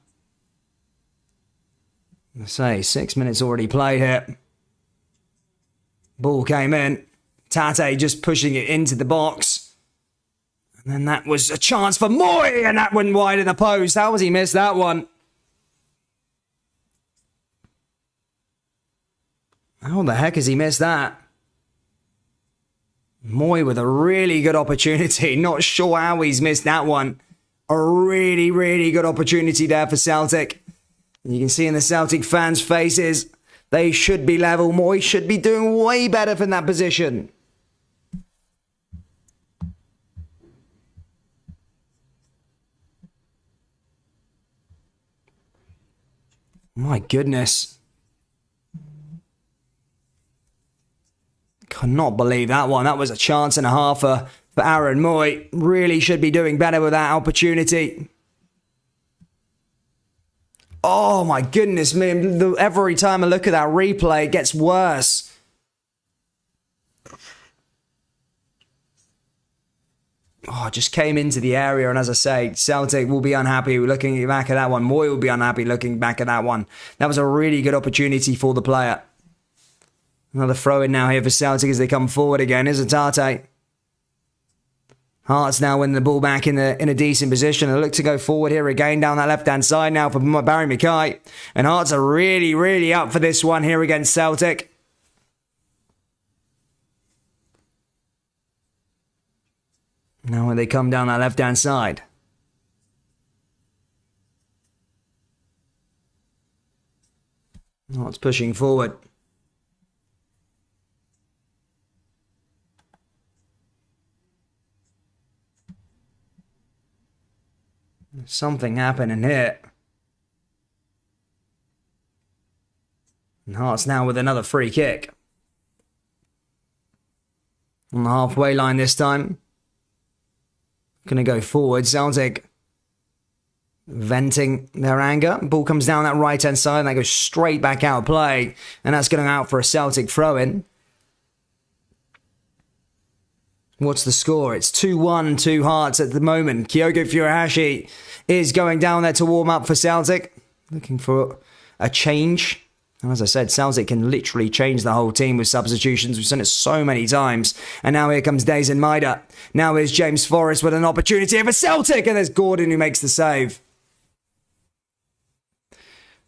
I say, 6 minutes already played here. Ball came in. Tate just pushing it into the box. And then that was a chance for Moy, and that went wide of the post. How has he missed that one? How the heck has he missed that? Moy with a really good opportunity. Not sure how he's missed that one. A really, really good opportunity there for Celtic. And you can see in the Celtic fans' faces, they should be level. Moy should be doing way better from that position. My goodness. Cannot believe that one. That was a chance and a half for Aaron Moy. Really should be doing better with that opportunity. Oh my goodness me. Every time I look at that replay, it gets worse. Oh, just came into the area, and as I say, Celtic will be unhappy looking back at that one. Moy will be unhappy looking back at that one. That was a really good opportunity for the player. Another throw-in now here for Celtic as they come forward again. Here's Atate. Hearts now win the ball back in a decent position. They look to go forward here again down that left-hand side now for Barry Mackay. And Hearts are really, really up for this one here against Celtic. Now when they come down that left-hand side. Hearts pushing forward. Something happening here. And Hearts now with another free kick. On the halfway line this time. Going to go forward. Celtic venting their anger. Ball comes down that right-hand side and they go straight back out of play. And that's going out for a Celtic throw-in. What's the score? It's 2-1 to Hearts at the moment. Kyogo Furuhashi is going down there to warm up for Celtic. Looking for a change. And as I said, Celtic can literally change the whole team with substitutions. We've seen it so many times. And now here comes Daizen Maida. Now here's James Forrest with an opportunity for Celtic. And there's Gordon who makes the save.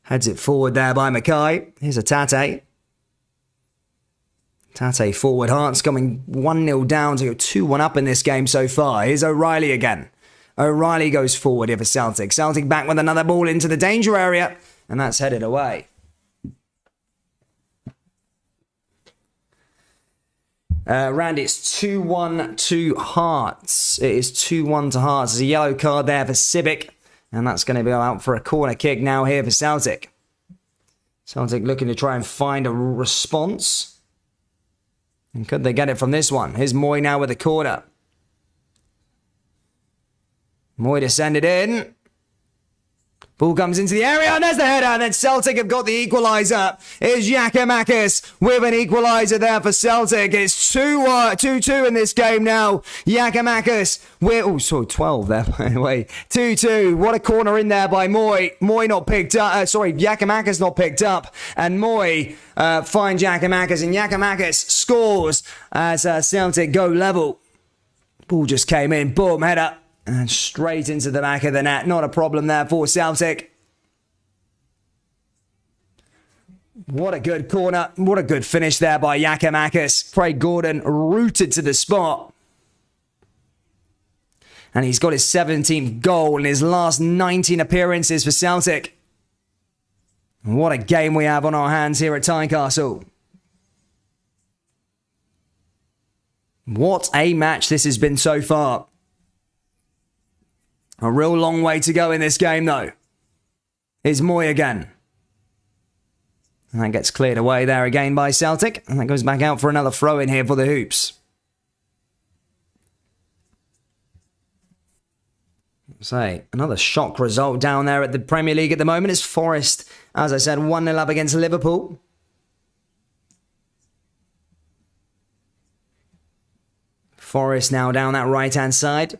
Heads it forward there by Mackay. Here's Atate. Tate forward. Hearts coming 1-0 down to go 2-1 up in this game so far. Here's O'Reilly again. O'Reilly goes forward here for Celtic. Celtic back with another ball into the danger area. And that's headed away. Randy, it's 2-1 to Hearts. It is 2-1 to Hearts. There's a yellow card there for Civic. And that's going to be out for a corner kick now here for Celtic. Celtic looking to try and find a response. And could they get it from this one? Here's Moy now with the corner. Moy descended in. Ball comes into the area, and there's the header, and then Celtic have got the equaliser. Here's Giakoumakis with an equaliser there for Celtic. It's 2-2 in this game now. Giakoumakis with, 12 there, by the way. 2-2. What a corner in there by Moy. Moy not picked up, Giakoumakis not picked up, and Moy finds Giakoumakis, and Giakoumakis scores as Celtic go level. Ball just came in, boom, header. And straight into the back of the net. Not a problem there for Celtic. What a good corner. What a good finish there by Giakoumakis. Craig Gordon rooted to the spot. And he's got his 17th goal in his last 19 appearances for Celtic. What a game we have on our hands here at Tynecastle. What a match this has been so far. A real long way to go in this game, though. Here's Moy again. And that gets cleared away there again by Celtic. And that goes back out for another throw in here for the Hoops. So, another shock result down there at the Premier League at the moment is Forest, as I said, 1-0 up against Liverpool. Forest now down that right-hand side.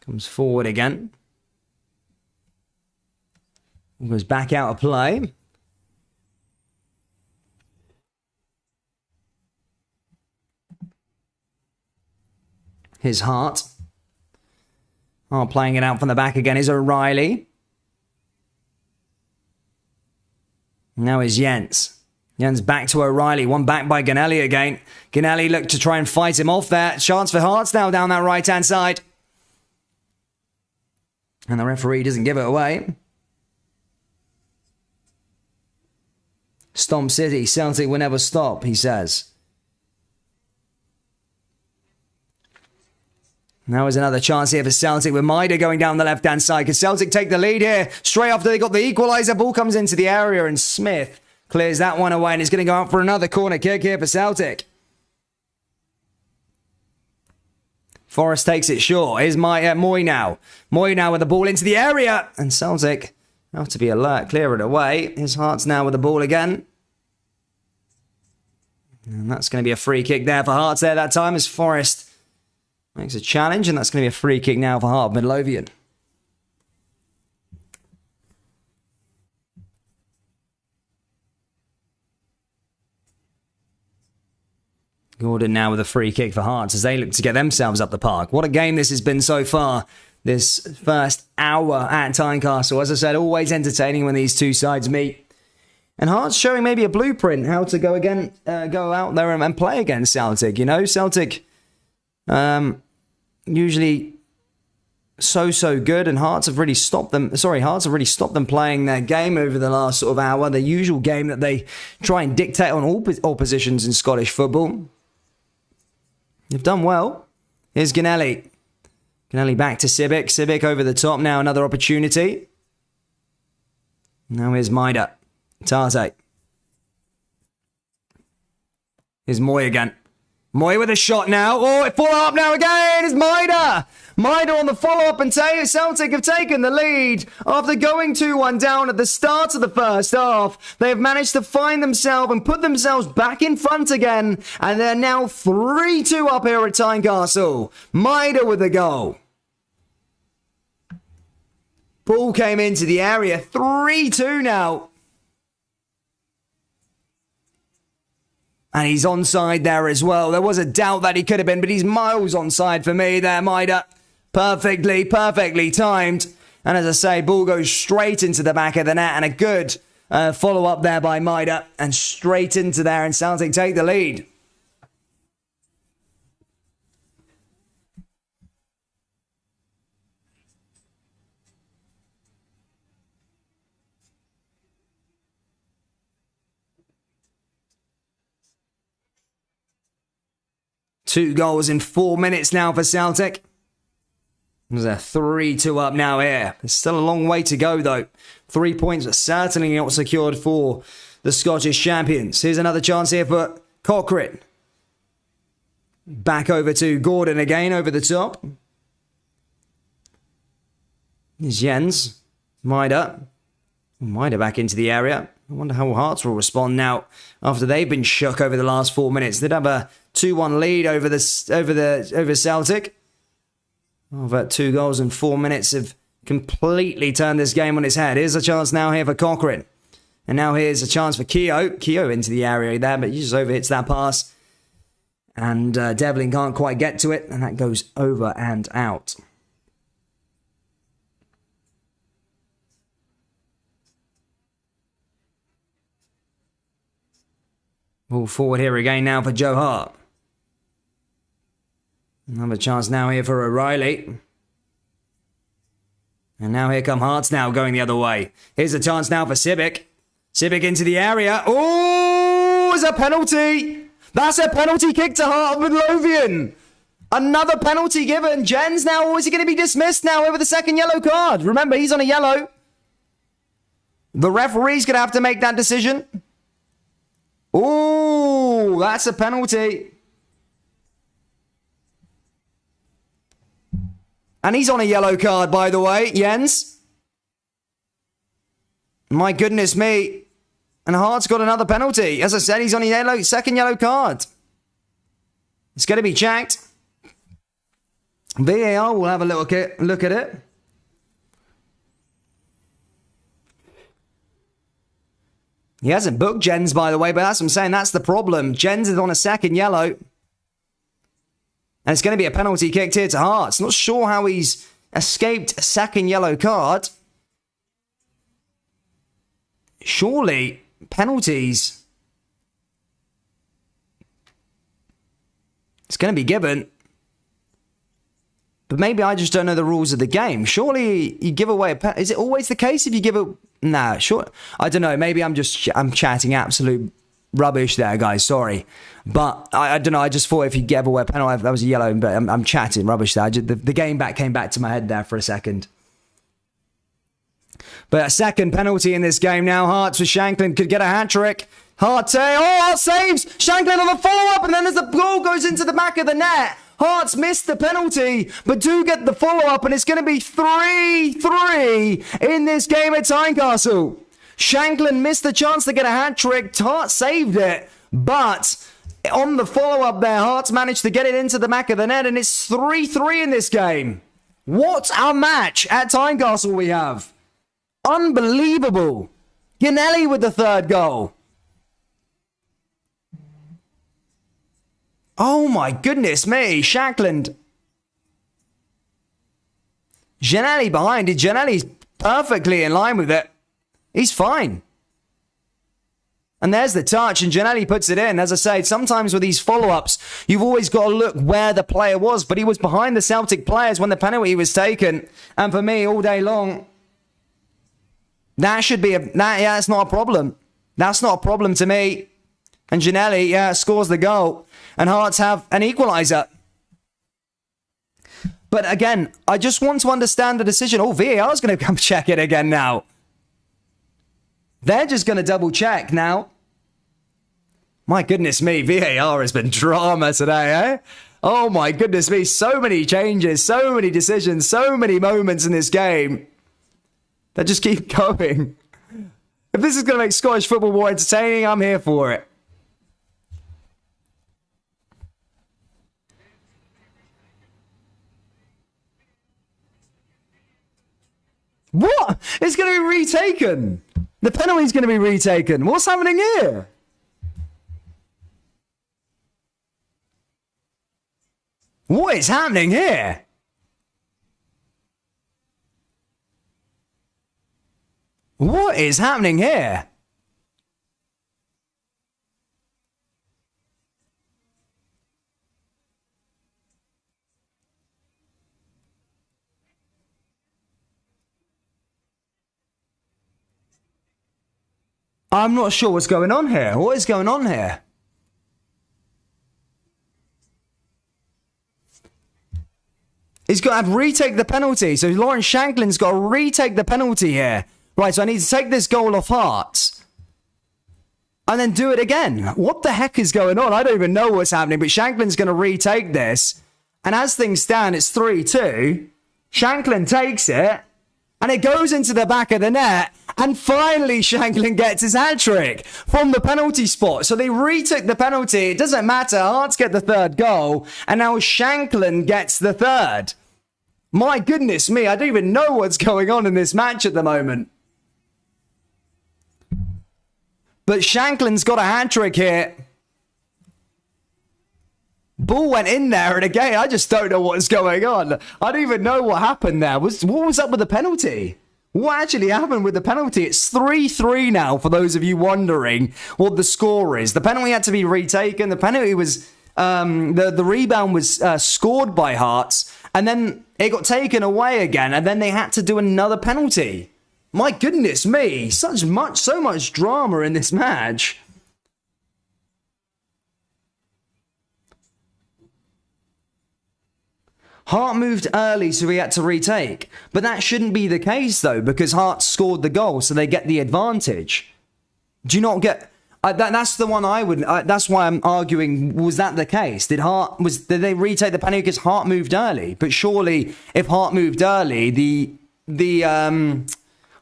Comes forward again. Goes back out of play. His Hart. Playing it out from the back again is O'Reilly. Now is Jens. Jens back to O'Reilly. One back by Ganelli again. Ganelli looked to try and fight him off there. Chance for Hearts now down that right-hand side. And the referee doesn't give it away. Stomp City, Celtic will never stop, he says. Now is another chance here for Celtic with Maida going down the left-hand side. Can Celtic take the lead here? Straight after they got the equaliser, ball comes into the area and Smith clears that one away and is going to go out for another corner kick here for Celtic. Forest takes it short. Here's Moy now. Moy now with the ball into the area. And Celtic have to be alert, clear it away. His Hearts now with the ball again. And that's going to be a free kick there for Hearts there that time as Forest makes a challenge. And that's going to be a free kick now for Heart Midlothian. Gordon now with a free kick for Hearts as they look to get themselves up the park. What a game this has been so far. This first hour at Tynecastle. As I said, always entertaining when these two sides meet. And Hearts showing maybe a blueprint how to go out there and play against Celtic. You know, Celtic usually so good, and Hearts have really stopped them. Hearts have really stopped them playing their game over the last sort of hour. The usual game that they try and dictate on all positions in Scottish football. They've done well. Here's Ganelli. Ganelli back to Civic. Civic over the top now. Another opportunity. Now here's Maida. Tate. Here's Moy again. Moy with a shot now. Oh, it follow up now again. It's Maida. Maida on the follow-up, and Celtic have taken the lead. After going 2-1 down at the start of the first half, they have managed to find themselves and put themselves back in front again, and they're now 3-2 up here at Tynecastle. Maida with the goal. Ball came into the area. 3-2 now. And he's onside there as well. There was a doubt that he could have been, but he's miles onside for me there, Maida. Perfectly timed. And as I say, ball goes straight into the back of the net, and a good follow up there by Maida, and straight into there, and Celtic take the lead. Two goals in 4 minutes now for Celtic. There's a 3-2 up now here. There's still a long way to go, though. 3 points are certainly not secured for the Scottish champions. Here's another chance here for Cochrane. Back over to Gordon again, over the top. Here's Jens. Maida. Maida back into the area. I wonder how Hearts will respond now after they've been shook over the last 4 minutes. They'd have a 2-1 lead over Celtic. But 2 goals in 4 minutes have completely turned this game on its head. Here's a chance now here for Cochrane. And now here's a chance for Keogh. Keogh into the area there, but he just overhits that pass. And Devlin can't quite get to it, and that goes over and out. Ball forward here again now for Joe Hart. Another chance now here for O'Reilly. And now here come Hearts now going the other way. Here's a chance now for Sibic. Sibic into the area. Oh, it's a penalty. That's a penalty kick to Hart of Midlothian. Another penalty given. Jens now, or is he going to be dismissed now over the second yellow card? Remember, he's on a yellow. The referee's going to have to make that decision. Oh, that's a penalty. And he's on a yellow card, by the way, Jens. My goodness me. And Hart's got another penalty. As I said, he's on a second yellow card. It's going to be checked. VAR will have a look at it. He hasn't booked Jens, by the way, but that's what I'm saying. That's the problem. Jens is on a second yellow. And it's going to be a penalty kicked here to Hearts. Not sure how he's escaped a second yellow card. Surely, penalties. It's going to be given. But maybe I just don't know the rules of the game. Surely you give away a penalty. Is it always the case if you give it? Nah, sure. I don't know. Maybe I'm chatting absolute rubbish there, guys. Sorry. But I don't know. I just thought if you gave away a penalty, that was a yellow. But I'm chatting rubbish there. The game came back to my head there for a second. But a second penalty in this game now. Hearts with Shanklin could get a hat-trick. Hart saves! Shanklin on the follow-up, and then as the ball goes into the back of the net, Hearts missed the penalty, but do get the follow-up, and it's going to be 3-3 in this game at Tynecastle. Shanklin missed the chance to get a hat-trick. Hearts saved it, but on the follow-up there, Hearts managed to get it into the back of the net, and it's 3-3 in this game. What a match at Tynecastle we have. Unbelievable. Ginelli with the third goal. Oh my goodness me. Shackland. Ginelli behind it. Ginelli's perfectly in line with it. He's fine. And there's the touch, and Ginelli puts it in. As I said, sometimes with these follow-ups, you've always got to look where the player was, but he was behind the Celtic players when the penalty was taken. And for me, all day long, that should be that's not a problem. That's not a problem to me. And Ginelli, scores the goal. And Hearts have an equaliser. But again, I just want to understand the decision. Oh, VAR is going to come check it again now. They're just going to double check now. My goodness me, VAR has been drama today, eh? Oh my goodness me, so many changes, so many decisions, so many moments in this game that just keep going. If this is going to make Scottish football more entertaining, I'm here for it. What? It's going to be retaken. The penalty's going to be retaken. What's happening here? What is happening here? What is happening here? I'm not sure what's going on here. What is going on here? He's got to retake the penalty. So Lawrence Shanklin's got to retake the penalty here. Right, so I need to take this goal off Hearts. And then do it again. What the heck is going on? I don't even know what's happening. But Shanklin's going to retake this. And as things stand, it's 3-2. Shanklin takes it. And it goes into the back of the net. And finally, Shanklin gets his hat-trick from the penalty spot. So they retook the penalty. It doesn't matter. Hearts get the third goal. And now Shanklin gets the third. My goodness me. I don't even know what's going on in this match at the moment. But Shanklin's got a hat-trick here. Ball went in there, and again, I just don't know what's going on. I don't even know what happened there. What was up with the penalty? What actually happened with the penalty? It's 3-3 now, for those of you wondering what the score is. The penalty had to be retaken. The penalty was... the rebound was scored by Hearts, and then it got taken away again, and then they had to do another penalty. My goodness me, so much drama in this match. Hart moved early, so he had to retake. But that shouldn't be the case, though, because Hart scored the goal, so they get the advantage. Do you not get... that's the one I would... that's why I'm arguing, was that the case? Did they retake the penalty because Hart moved early? But surely, if Hart moved early, the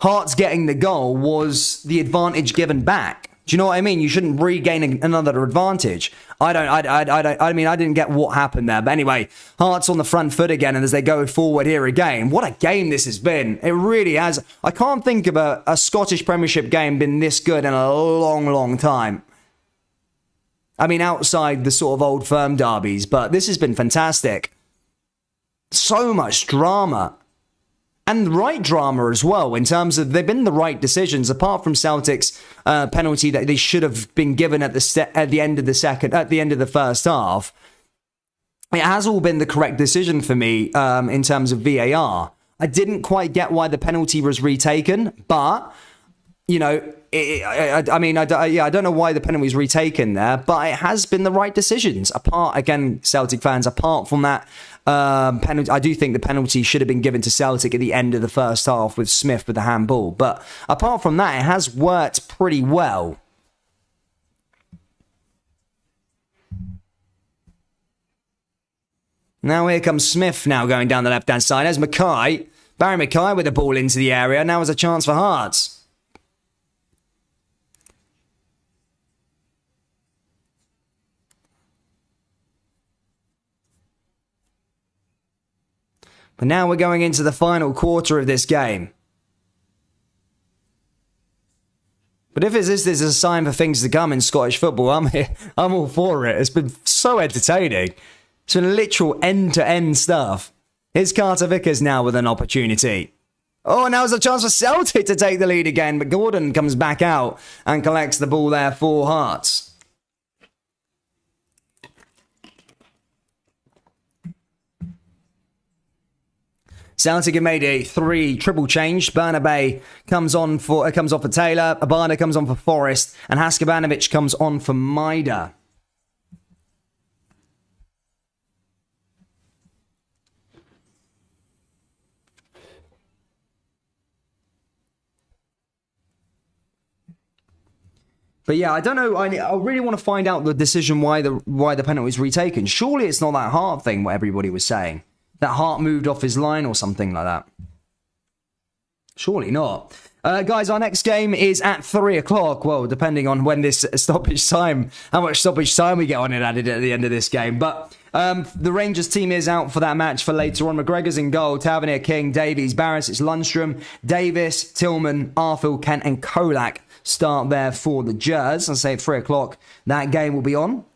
Hearts getting the goal was the advantage given back. Do you know what I mean? You shouldn't regain another advantage. I mean, I didn't get what happened there. But anyway, Hearts on the front foot again, and as they go forward here again, what a game this has been. It really has. I can't think of a Scottish Premiership game been this good in a long, long time. I mean, outside the sort of old firm derbies, but this has been fantastic. So much drama. And the right drama as well, in terms of they've been the right decisions, apart from Celtic's penalty that they should have been given at the end of the first half. It has all been the correct decision for me in terms of VAR. I didn't quite get why the penalty was retaken, but you know, I don't know why the penalty was retaken there, but it has been the right decisions. Celtic fans, apart from that penalty, I do think the penalty should have been given to Celtic at the end of the first half with Smith with the handball. But apart from that, it has worked pretty well. Now here comes Smith now going down the left-hand side. There's Mackay. Barry Mackay with the ball into the area. Now has a chance for Hearts. But now we're going into the final quarter of this game. But if this is a sign for things to come in Scottish football, I'm all for it. It's been so entertaining. It's been literal end-to-end stuff. Here's Carter Vickers now with an opportunity. Oh, now's a chance for Celtic to take the lead again, but Gordon comes back out and collects the ball there for Hearts. Celtic have made a triple change. Bernabei comes off for Taylor. Abada comes on for Forrest. And Haskabanovic comes on for Maida. But yeah, I don't know. I really want to find out the decision why the penalty was retaken. Surely it's not that Hart thing, what everybody was saying. That Hart moved off his line or something like that. Surely not. Guys, our next game is at 3 o'clock. Well, depending on when this stoppage time, how much stoppage time we get on it added at the end of this game. But the Rangers team is out for that match for later on. McGregor's in goal. Tavernier, King, Davies, Barris, it's Lundstrom, Davis, Tillman, Arfield, Kent and Kolak start there for the Jers. I say at 3 o'clock that game will be on.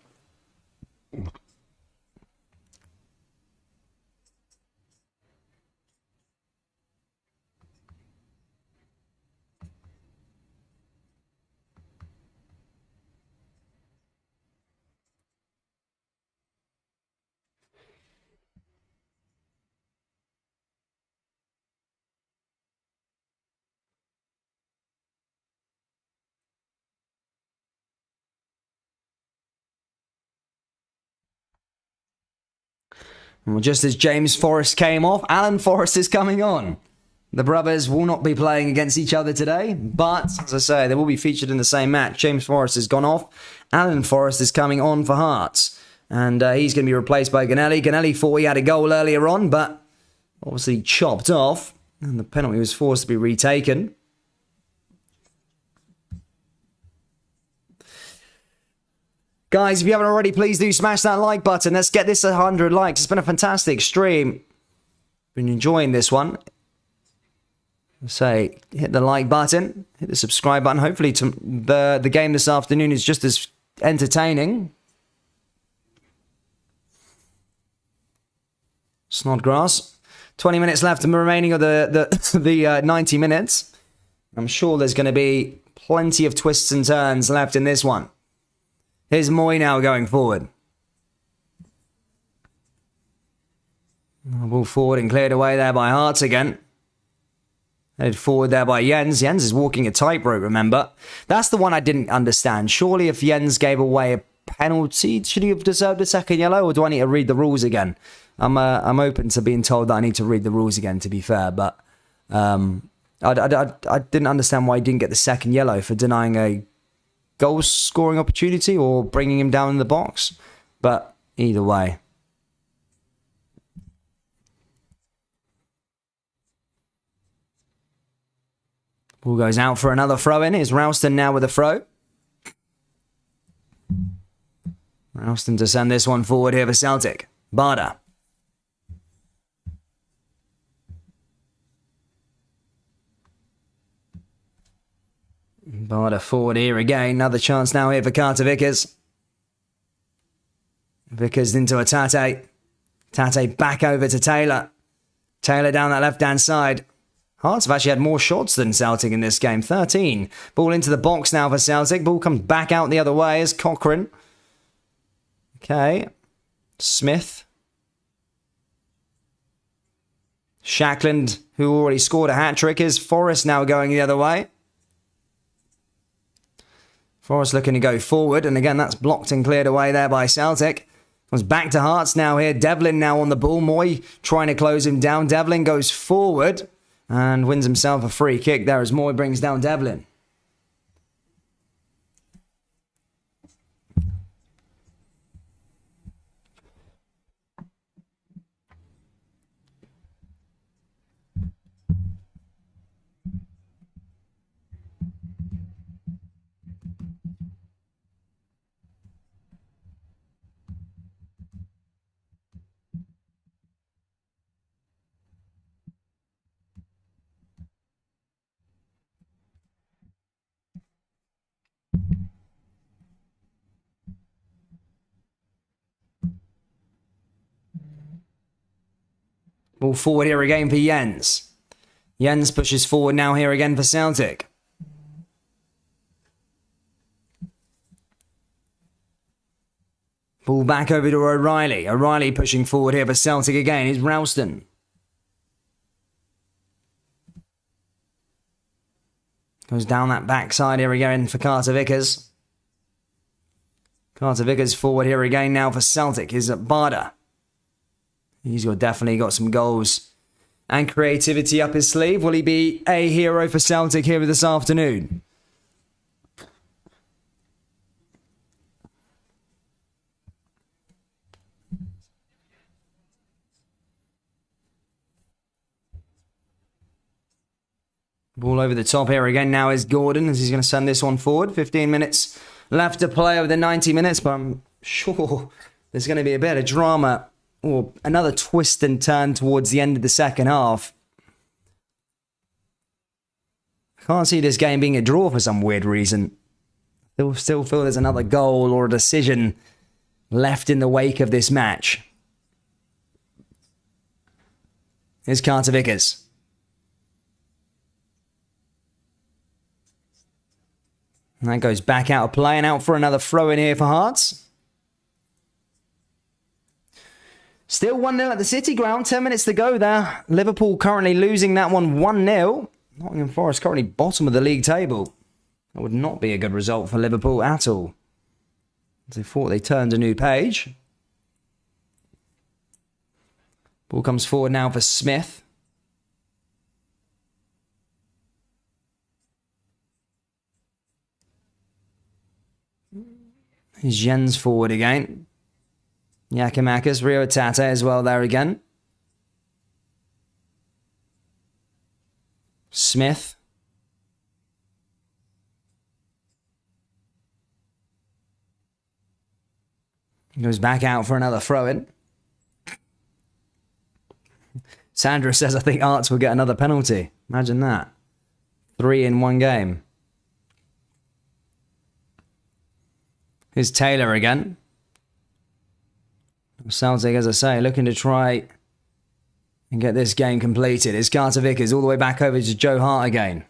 Well, just as James Forrest came off, Alan Forrest is coming on. The brothers will not be playing against each other today, but as I say, they will be featured in the same match. James Forrest has gone off. Alan Forrest is coming on for Hearts, and he's going to be replaced by Ganelli. Ganelli thought he had a goal earlier on, but obviously chopped off, and the penalty was forced to be retaken. Guys, if you haven't already, please do smash that like button. Let's get this 100 likes. It's been a fantastic stream. Been enjoying this one. Say, hit the like button, hit the subscribe button. Hopefully the game this afternoon is just as entertaining. Snodgrass. 20 minutes left and remaining of the 90 minutes. I'm sure there's going to be plenty of twists and turns left in this one. Here's Moy now going forward. Ball forward and cleared away there by Hearts again. Headed forward there by Jens. Jens is walking a tightrope, remember? That's the one I didn't understand. Surely if Jens gave away a penalty, should he have deserved a second yellow, or do I need to read the rules again? I'm open to being told that I need to read the rules again, to be fair, but I didn't understand why he didn't get the second yellow for denying a goal scoring opportunity or bringing him down in the box. But either way. Ball goes out for another throw in. Is Ralston now with a throw? Ralston to send this one forward here for Celtic. Barda. Barda forward here again. Another chance now here for Carter Vickers. Vickers into a Tate. Tate back over to Taylor. Taylor down that left-hand side. Hearts have actually had more shots than Celtic in this game. 13. Ball into the box now for Celtic. Ball comes back out the other way as Cochrane. Okay. Smith. Shackland, who already scored a hat-trick, is Forrest now going the other way. Forrest looking to go forward, and again, that's blocked and cleared away there by Celtic. Comes back to Hearts now here. Devlin now on the ball. Moy trying to close him down. Devlin goes forward and wins himself a free kick there as Moy brings down Devlin. Ball forward here again for Jens. Jens pushes forward now here again for Celtic. Ball back over to O'Reilly. O'Reilly pushing forward here for Celtic again is Ralston. Goes down that backside here again for Carter Vickers. Carter Vickers forward here again now for Celtic is Barda. He's definitely got some goals and creativity up his sleeve. Will he be a hero for Celtic here this afternoon? Ball over the top here again now is Gordon as he's going to send this one forward. 15 minutes left to play over the 90 minutes, but I'm sure there's going to be a bit of drama or another twist and turn towards the end of the second half. I can't see this game being a draw for some weird reason. I still feel there's another goal or a decision left in the wake of this match. Here's Carter Vickers. And that goes back out of play and out for another throw in here for Hearts. Still 1-0 at the City Ground. 10 minutes to go there. Liverpool currently losing that one 1-0. Nottingham Forest currently bottom of the league table. That would not be a good result for Liverpool at all. They thought they turned a new page. Ball comes forward now for Smith. Jens forward again. Yakimakis, Rio Tate as well there again. Smith. Goes back out for another throw-in. Sandra says, I think Arts will get another penalty. Imagine that. 3 in one game. Here's Taylor again. Celtic, as I say, looking to try and get this game completed. It's Carter Vickers all the way back over to Joe Hart again.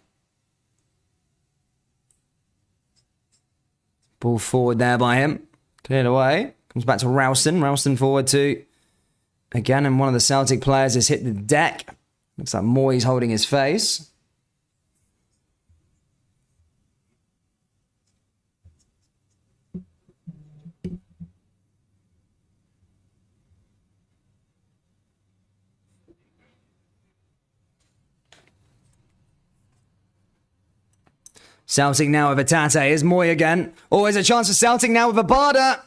Ball forward there by him. Cleared away. Comes back to Ralston. Ralston forward to again, and one of the Celtic players has hit the deck. Looks like Moyes holding his face. Celtic now with Atate. Here's Moy again. Always a chance for Celtic now with Abada.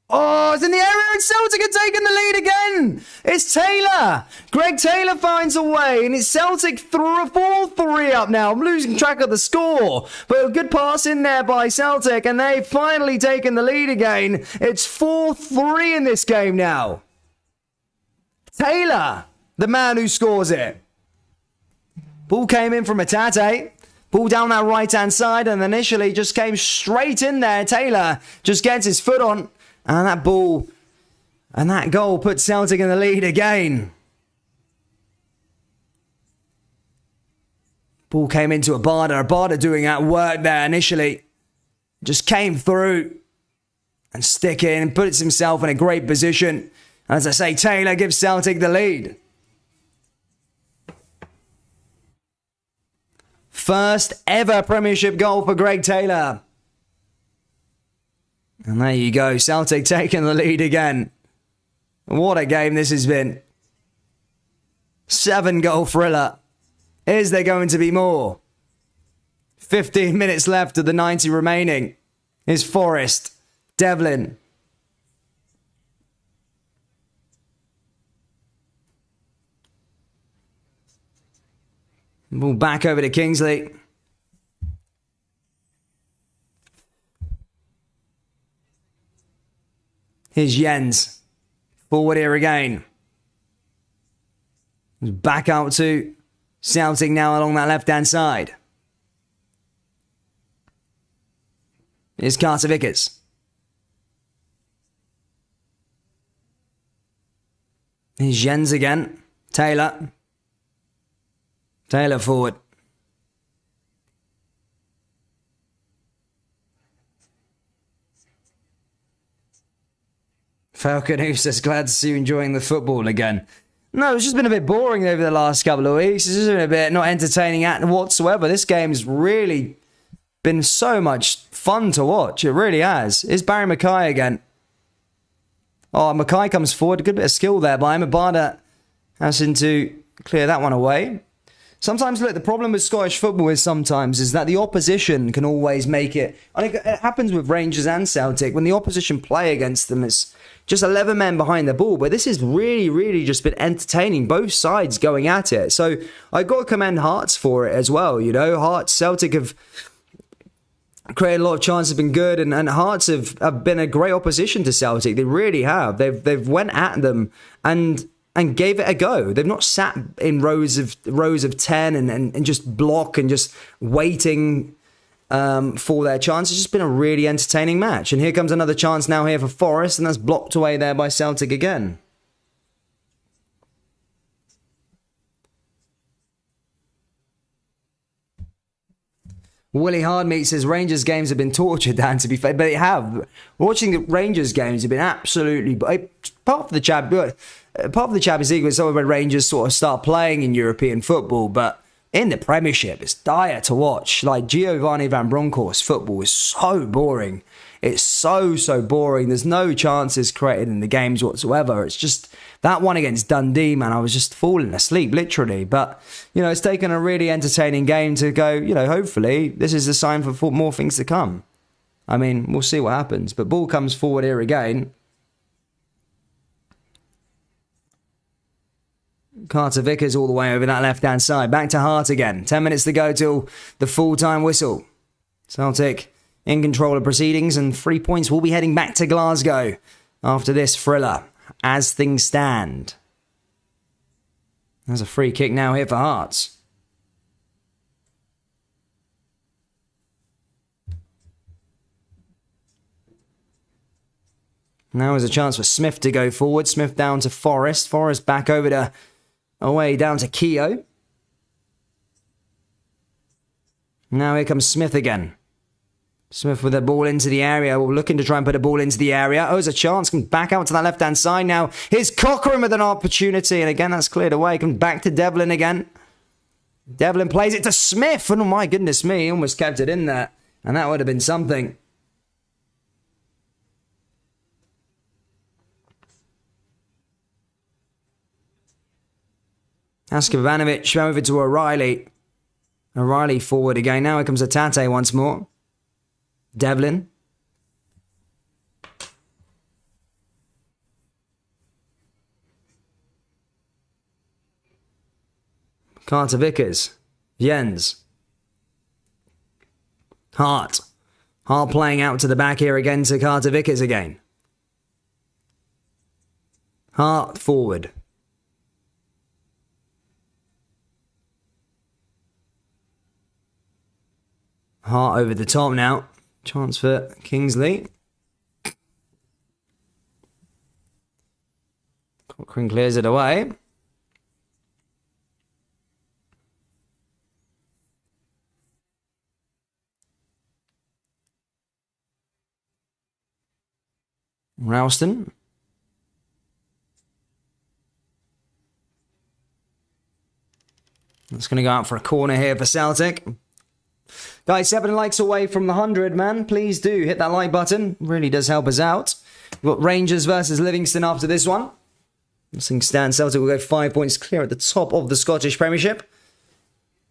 Oh, it's in the area and Celtic are taking the lead again. It's Taylor. Greg Taylor finds a way and it's Celtic 4-3 up now. I'm losing track of the score. But a good pass in there by Celtic and they've finally taken the lead again. It's 4-3 in this game now. Taylor, the man who scores it. Ball came in from Atate. Ball down that right-hand side and initially just came straight in there. Taylor just gets his foot on. And that ball and that goal puts Celtic in the lead again. Ball came into Abada. Abada doing that work there initially. Just came through and sticking and puts himself in a great position. As I say, Taylor gives Celtic the lead. First ever Premiership goal for Greg Taylor. And there you go, Celtic taking the lead again. What a game this has been. 7-goal thriller. Is there going to be more? 15 minutes left of the 90 remaining. Is Forrest, Devlin. Ball back over to Kingsley. Here's Jens. Forward here again. Back out to Celtic now along that left-hand side. Here's Carter Vickers. Here's Jens again. Taylor. Taylor forward. Falcon who says, glad to see you enjoying the football again. No, it's just been a bit boring over the last couple of weeks. It's just been a bit not entertaining whatsoever. This game's really been so much fun to watch. It really has. It's Barry Mackay again. Oh, Mackay comes forward. A good bit of skill there by him. Abada having to clear that one away. Sometimes, look, the problem with Scottish football is that the opposition can always make it. I think it happens with Rangers and Celtic. When the opposition play against them, it's just 11 men behind the ball. But this has really, really just been entertaining. Both sides going at it. So I got to commend Hearts for it as well. You know, Hearts, Celtic have created a lot of chances, been good, and Hearts have been a great opposition to Celtic. They really have. They've went at them and gave it a go. They've not sat in rows of 10 and just block and just waiting for their chance. It's just been a really entertaining match. And here comes another chance now here for Forest, and that's blocked away there by Celtic again. Willie Hardmeat says Rangers games have been tortured, Dan, to be fair, but they have. Watching the Rangers games have been absolutely... Part of the Champions League was when Rangers sort of start playing in European football, but in the Premiership, it's dire to watch. Like Giovanni Van Bronckhorst football is so boring. It's so boring. There's no chances created in the games whatsoever. It's just that one against Dundee, man. I was just falling asleep, literally. But, it's taken a really entertaining game to go, hopefully this is a sign for more things to come. I mean, we'll see what happens. But ball comes forward here again. Carter Vickers all the way over that left-hand side. Back to Hart again. 10 minutes to go till the full-time whistle. Celtic in control of proceedings, and 3 points will be heading back to Glasgow after this thriller, as things stand. There's a free kick now here for Hearts. Now is a chance for Smith to go forward. Smith down to Forrest. Forrest back over to... away down to Keogh. Now here comes Smith again. Smith with the ball into the area. We're looking to try and put a ball into the area. Oh, there's a chance. Comes back out to that left-hand side now. Here's Cochrane with an opportunity. And again, that's cleared away. Comes back to Devlin again. Devlin plays it to Smith. And oh my goodness me, he almost kept it in there. And that would have been something. Askavanovic over to O'Reilly. O'Reilly forward again. Now here comes Atate once more. Devlin. Carter Vickers. Jens. Hart. Hart playing out to the back here again to Carter Vickers again. Hart forward. Hart over the top now. Chance for Kingsley. Cochrane clears it away. Ralston. That's going to go out for a corner here for Celtic. Guys, 7 likes away from the 100, man. Please do hit that like button. Really does help us out. We've got Rangers versus Livingston after this one. As things stand, Celtic will go 5 points clear at the top of the Scottish Premiership.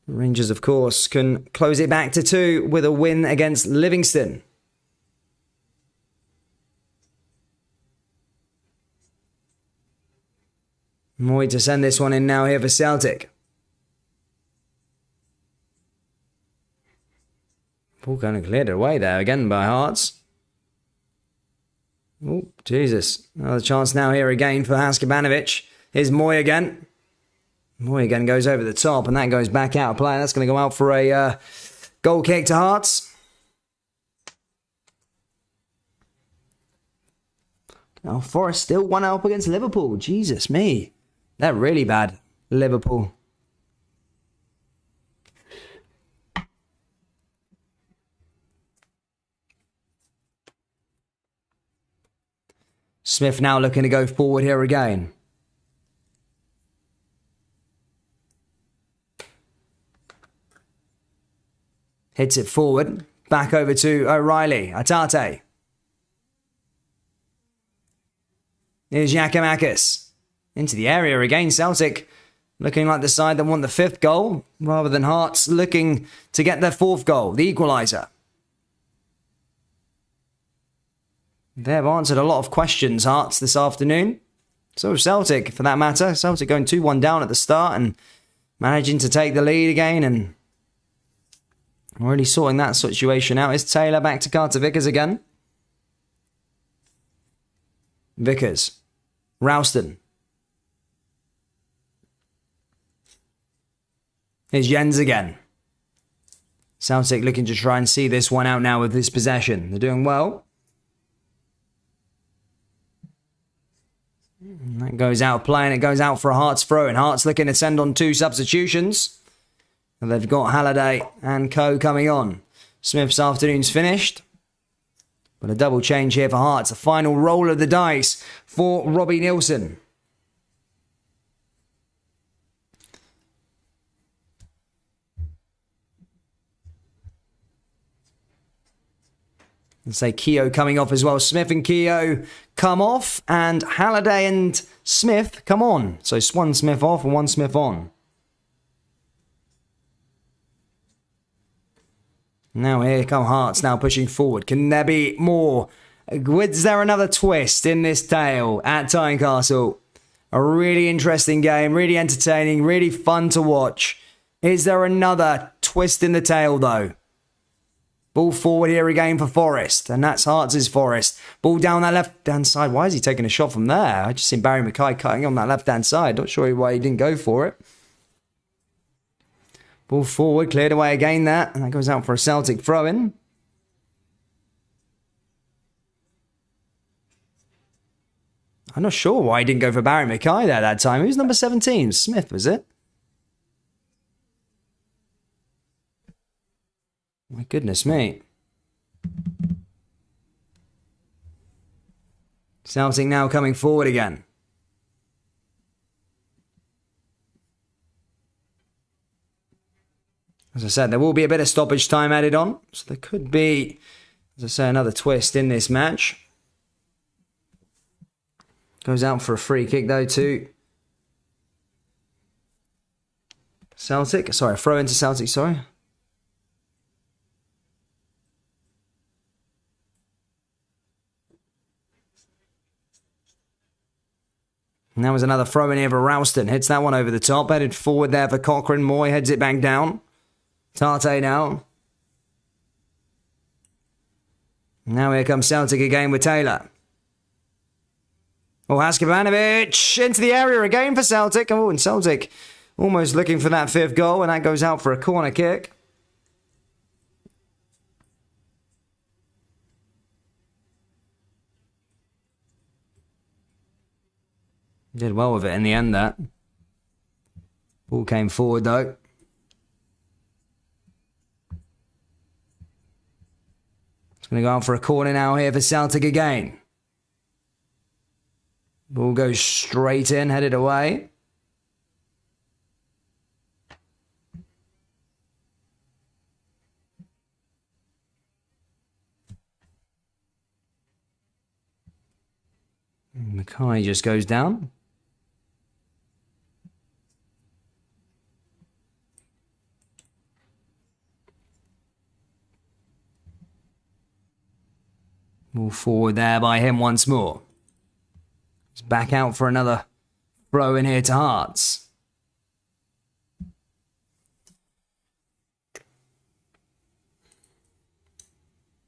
Rangers, of course, can close it back to 2 with a win against Livingston. Moy to send this one in now here for Celtic. Ball kind of cleared away there again by Hearts. Oh, Jesus. Another chance now here again for Haskabanovic. Here's Moy again. Moy again goes over the top, and that goes back out of play. That's going to go out for a goal kick to Hearts. Now Forest still 1 up against Liverpool. Jesus me. They're really bad, Liverpool. Smith now looking to go forward here again. Hits it forward. Back over to O'Reilly. Atate. Here's Giacomakis. Into the area again. Celtic looking like the side that won the 5th goal, rather than Hearts looking to get their 4th goal, the equaliser. They've answered a lot of questions, Hearts, this afternoon. So have Celtic, for that matter. Celtic going 2-1 down at the start and managing to take the lead again and already sorting that situation out. Is Taylor back to Carter Vickers again? Vickers. Ralston. Here's Jens again. Celtic looking to try and see this one out now with this possession. They're doing well. And that goes out of play and it goes out for a Hearts throw. And Hearts looking to send on 2 substitutions. And they've got Halliday and Co coming on. Smith's afternoon's finished. But a double change here for Hearts. A final roll of the dice for Robbie Nielsen. Let's say Keogh coming off as well. Smith and Keogh come off, and Halliday and Smith come on. So one Smith off and one Smith on. Now here come Hearts now pushing forward. Can there be more? Is there another twist in this tale at Tynecastle? A really interesting game, really entertaining, really fun to watch. Is there another twist in the tale though? Ball forward here again for Forest, and that's Hearts' Forest. Ball down that left-hand side. Why is he taking a shot from there? I just seen Barry Mackay cutting on that left-hand side. Not sure why he didn't go for it. Ball forward, cleared away again that, and that goes out for a Celtic throw-in. I'm not sure why he didn't go for Barry Mackay there that time. Who's number 17? Smith, was it? My goodness me. Celtic now coming forward again. As I said, there will be a bit of stoppage time added on. So there could be, as I say, another twist in this match. Goes out for a free kick though to Celtic. Sorry, a throw into Celtic, sorry. And that was another throw in here for Ralston. Hits that one over the top. Headed forward there for Cochrane. Moy heads it back down. Tarte now. Now here comes Celtic again with Taylor. Oh, Haskabanovic into the area again for Celtic. Oh, and Celtic almost looking for that fifth goal, and that goes out for a corner kick. Did well with it in the end, that. Ball came forward, though. It's going to go out for a corner now here for Celtic again. Ball goes straight in, headed away. Mackay just goes down. Move forward there by him once more. He's back out for another throw in here to Hearts.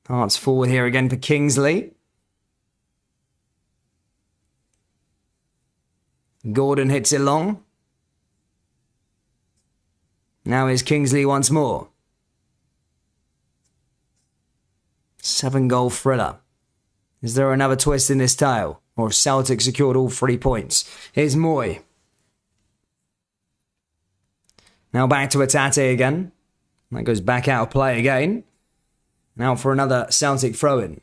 Hearts forward here again for Kingsley. Gordon hits it long. Now is Kingsley once more. 7-goal thriller. Is there another twist in this tale? Or have Celtic secured all 3 points? Here's Moy. Now back to Atate again. That goes back out of play again. Now for another Celtic throw-in.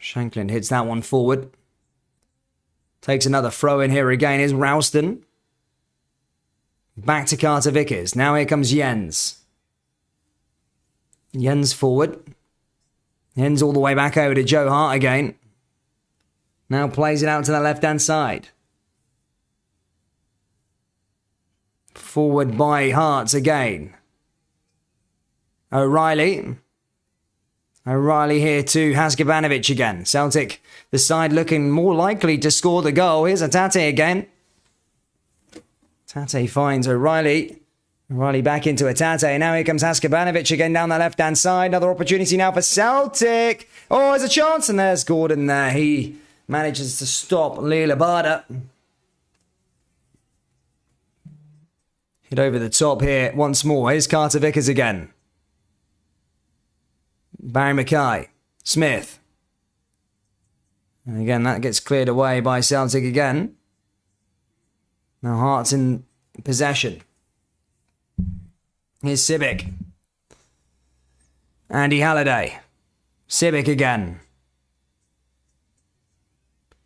Shanklin hits that one forward. Takes another throw in here again. Is Ralston. Back to Carter Vickers. Now here comes Jens. Jens forward. Jens all the way back over to Joe Hart again. Now plays it out to the left-hand side. Forward by Hearts again. O'Reilly. O'Reilly here to Haskabanovic again. Celtic, the side looking more likely to score the goal. Here's Atate again. Tate finds O'Reilly. O'Reilly back into Atate. Now here comes Haskabanovic again down the left-hand side. Another opportunity now for Celtic. Oh, there's a chance, and there's Gordon there. He manages to stop Lee Labada. Hit over the top here once more. Here's Carter Vickers again. Barry Mackay. Smith. And again, that gets cleared away by Celtic again. Now Hearts in possession. Here's Sibic. Andy Halliday. Sibic again.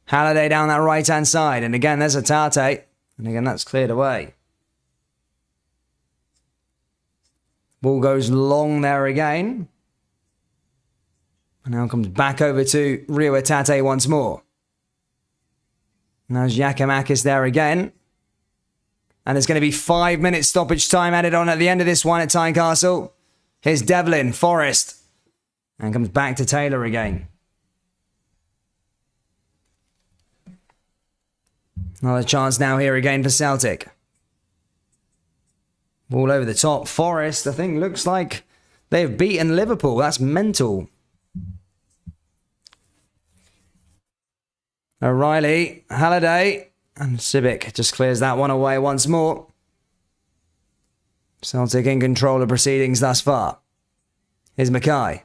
Halliday down that right-hand side. And again, there's a Tate. And again, that's cleared away. Ball goes long there again. And now comes back over to Rio Atate once more. Now Giacomakis there again. And there's going to be 5 minutes stoppage time added on at the end of this one at Tynecastle. Here's Devlin, Forrest. And comes back to Taylor again. Another chance now here again for Celtic. Ball over the top. Forrest, I think, looks like they've beaten Liverpool. That's mental. O'Reilly, Halliday, and Sibic just clears that one away once more. Celtic in control of proceedings thus far. Here's Mackay.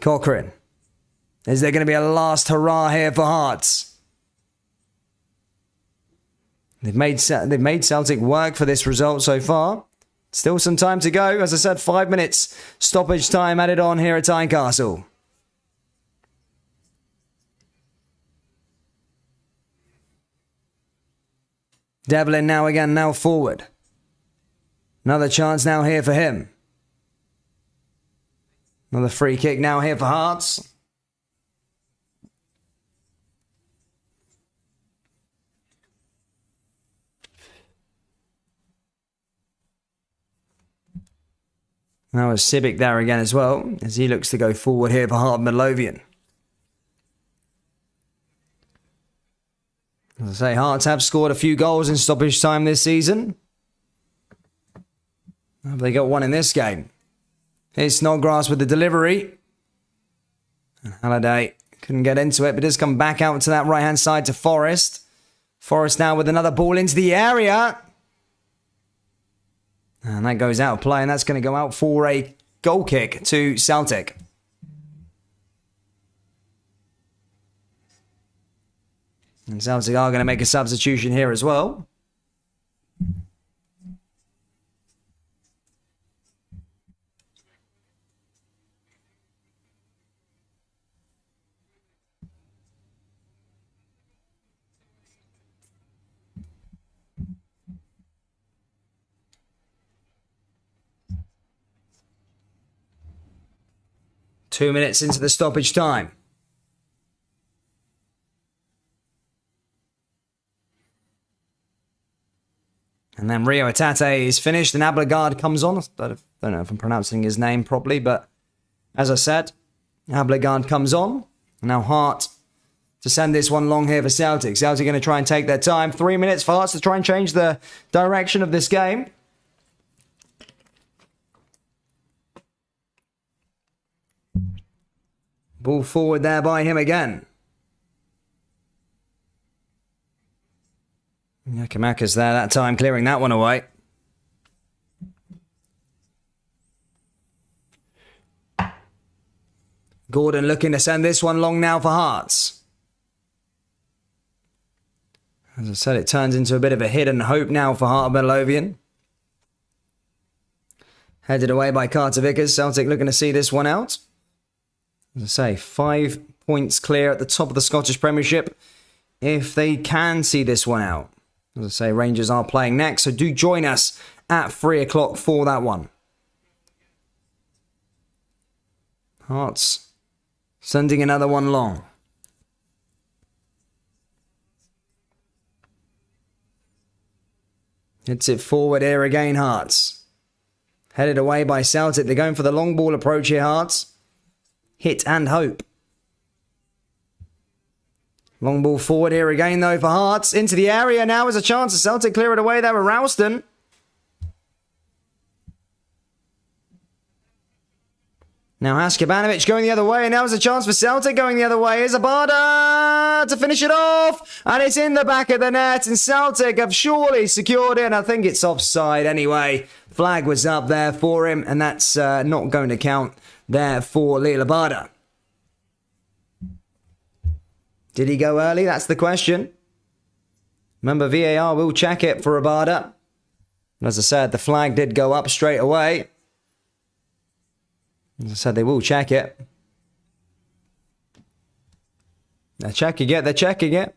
Cochrane. Is there going to be a last hurrah here for Hearts? They've made Celtic work for this result so far. Still some time to go. As I said, 5 minutes stoppage time added on here at Tynecastle. Devlin now forward. Another chance now here for him. Another free kick now here for Hearts. Now is Sibic there again as well, as he looks to go forward here for Heart Midlothian. As I say, Hearts have scored a few goals in stoppage time this season. Have they got one in this game? Here's Snodgrass with the delivery. And Halliday couldn't get into it, but does come back out to that right-hand side to Forrest. Forrest now with another ball into the area. And that goes out of play, and that's going to go out for a goal kick to Celtic. And Celtic are going to make a substitution here as well. Two minutes into the stoppage time. And then Rio Atate is finished and Abelgard comes on. I don't know if I'm pronouncing his name properly, but as I said, Abelgard comes on. Now Hart to send this one long here for Celtic. Celtic going to try and take their time. 3 minutes for Hearts to try and change the direction of this game. Ball forward there by him again. Giacomakis there that time, clearing that one away. Gordon looking to send this one long now for Hearts. As I said, it turns into a bit of a hidden hope now for Heart Midlothian. Headed away by Carter Vickers. Celtic looking to see this one out. As I say, 5 points clear at the top of the Scottish Premiership if they can see this one out. As I say, Rangers are playing next, so do join us at 3 o'clock for that one. Hearts sending another one long. Hits it forward here again, Hearts. Headed away by Celtic. They're going for the long ball approach here, Hearts. Hit and hope. Long ball forward here again, though, for Hearts. Into the area now is a chance. Celtic clear it away there with Ralston. Now Haskabanovic going the other way, and now is a chance for Celtic going the other way. Here's Abada to finish it off, and it's in the back of the net, and Celtic have surely secured it, and I think it's offside anyway. Flag was up there for him, and that's not going to count there for Lil Abada. Did he go early? That's the question. Remember, VAR will check it for Abada. As I said, the flag did go up straight away. As I said, they will check it. They're checking it. They're checking it.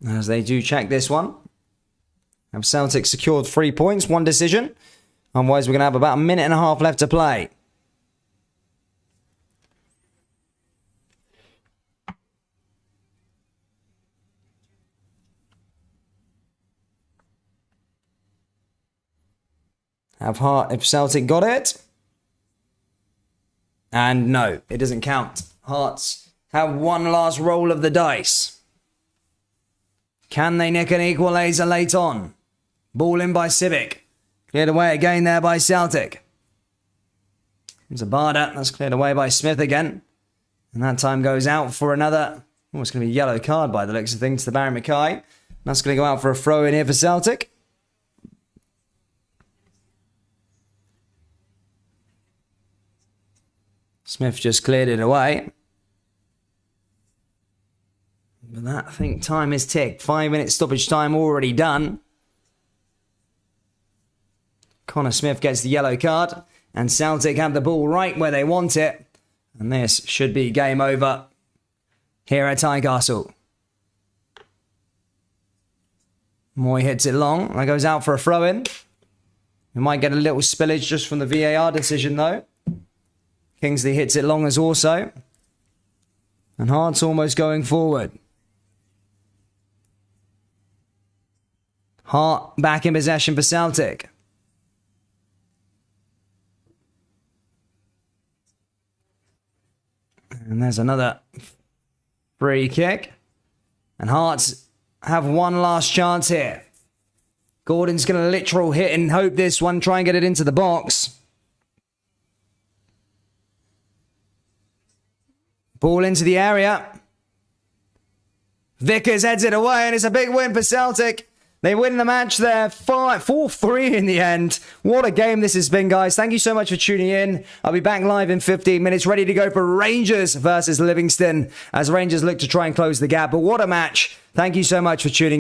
As they do check this one. Have Celtic secured 3 points, 1 decision. Otherwise, we're going to have about a minute and a half left to play. Have Hart if Celtic got it. And no, it doesn't count. Hearts have one last roll of the dice. Can they nick an equaliser late on? Ball in by Civic. Cleared away again there by Celtic. Zabada, that's cleared away by Smith again. And that time goes out for another... Oh, it's going to be a yellow card by the looks of things to Barry Mackay. That's going to go out for a throw in here for Celtic. Smith just cleared it away. But that, I think, time is ticked. 5 minutes stoppage time already done. Connor Smith gets the yellow card. And Celtic have the ball right where they want it. And this should be game over here at Tynecastle. Moy hits it long. That goes out for a throw-in. We might get a little spillage just from the VAR decision, though. Kingsley hits it long as also. And Hart's almost going forward. Hart back in possession for Celtic. And there's another free kick. And Hearts have one last chance here. Gordon's going to literal hit and hope this one, try and get it into the box. Ball into the area. Vickers heads it away and it's a big win for Celtic. They win the match there, 4-3 in the end. What a game this has been, guys. Thank you so much for tuning in. I'll be back live in 15 minutes, ready to go for Rangers versus Livingston as Rangers look to try and close the gap. But what a match. Thank you so much for tuning in.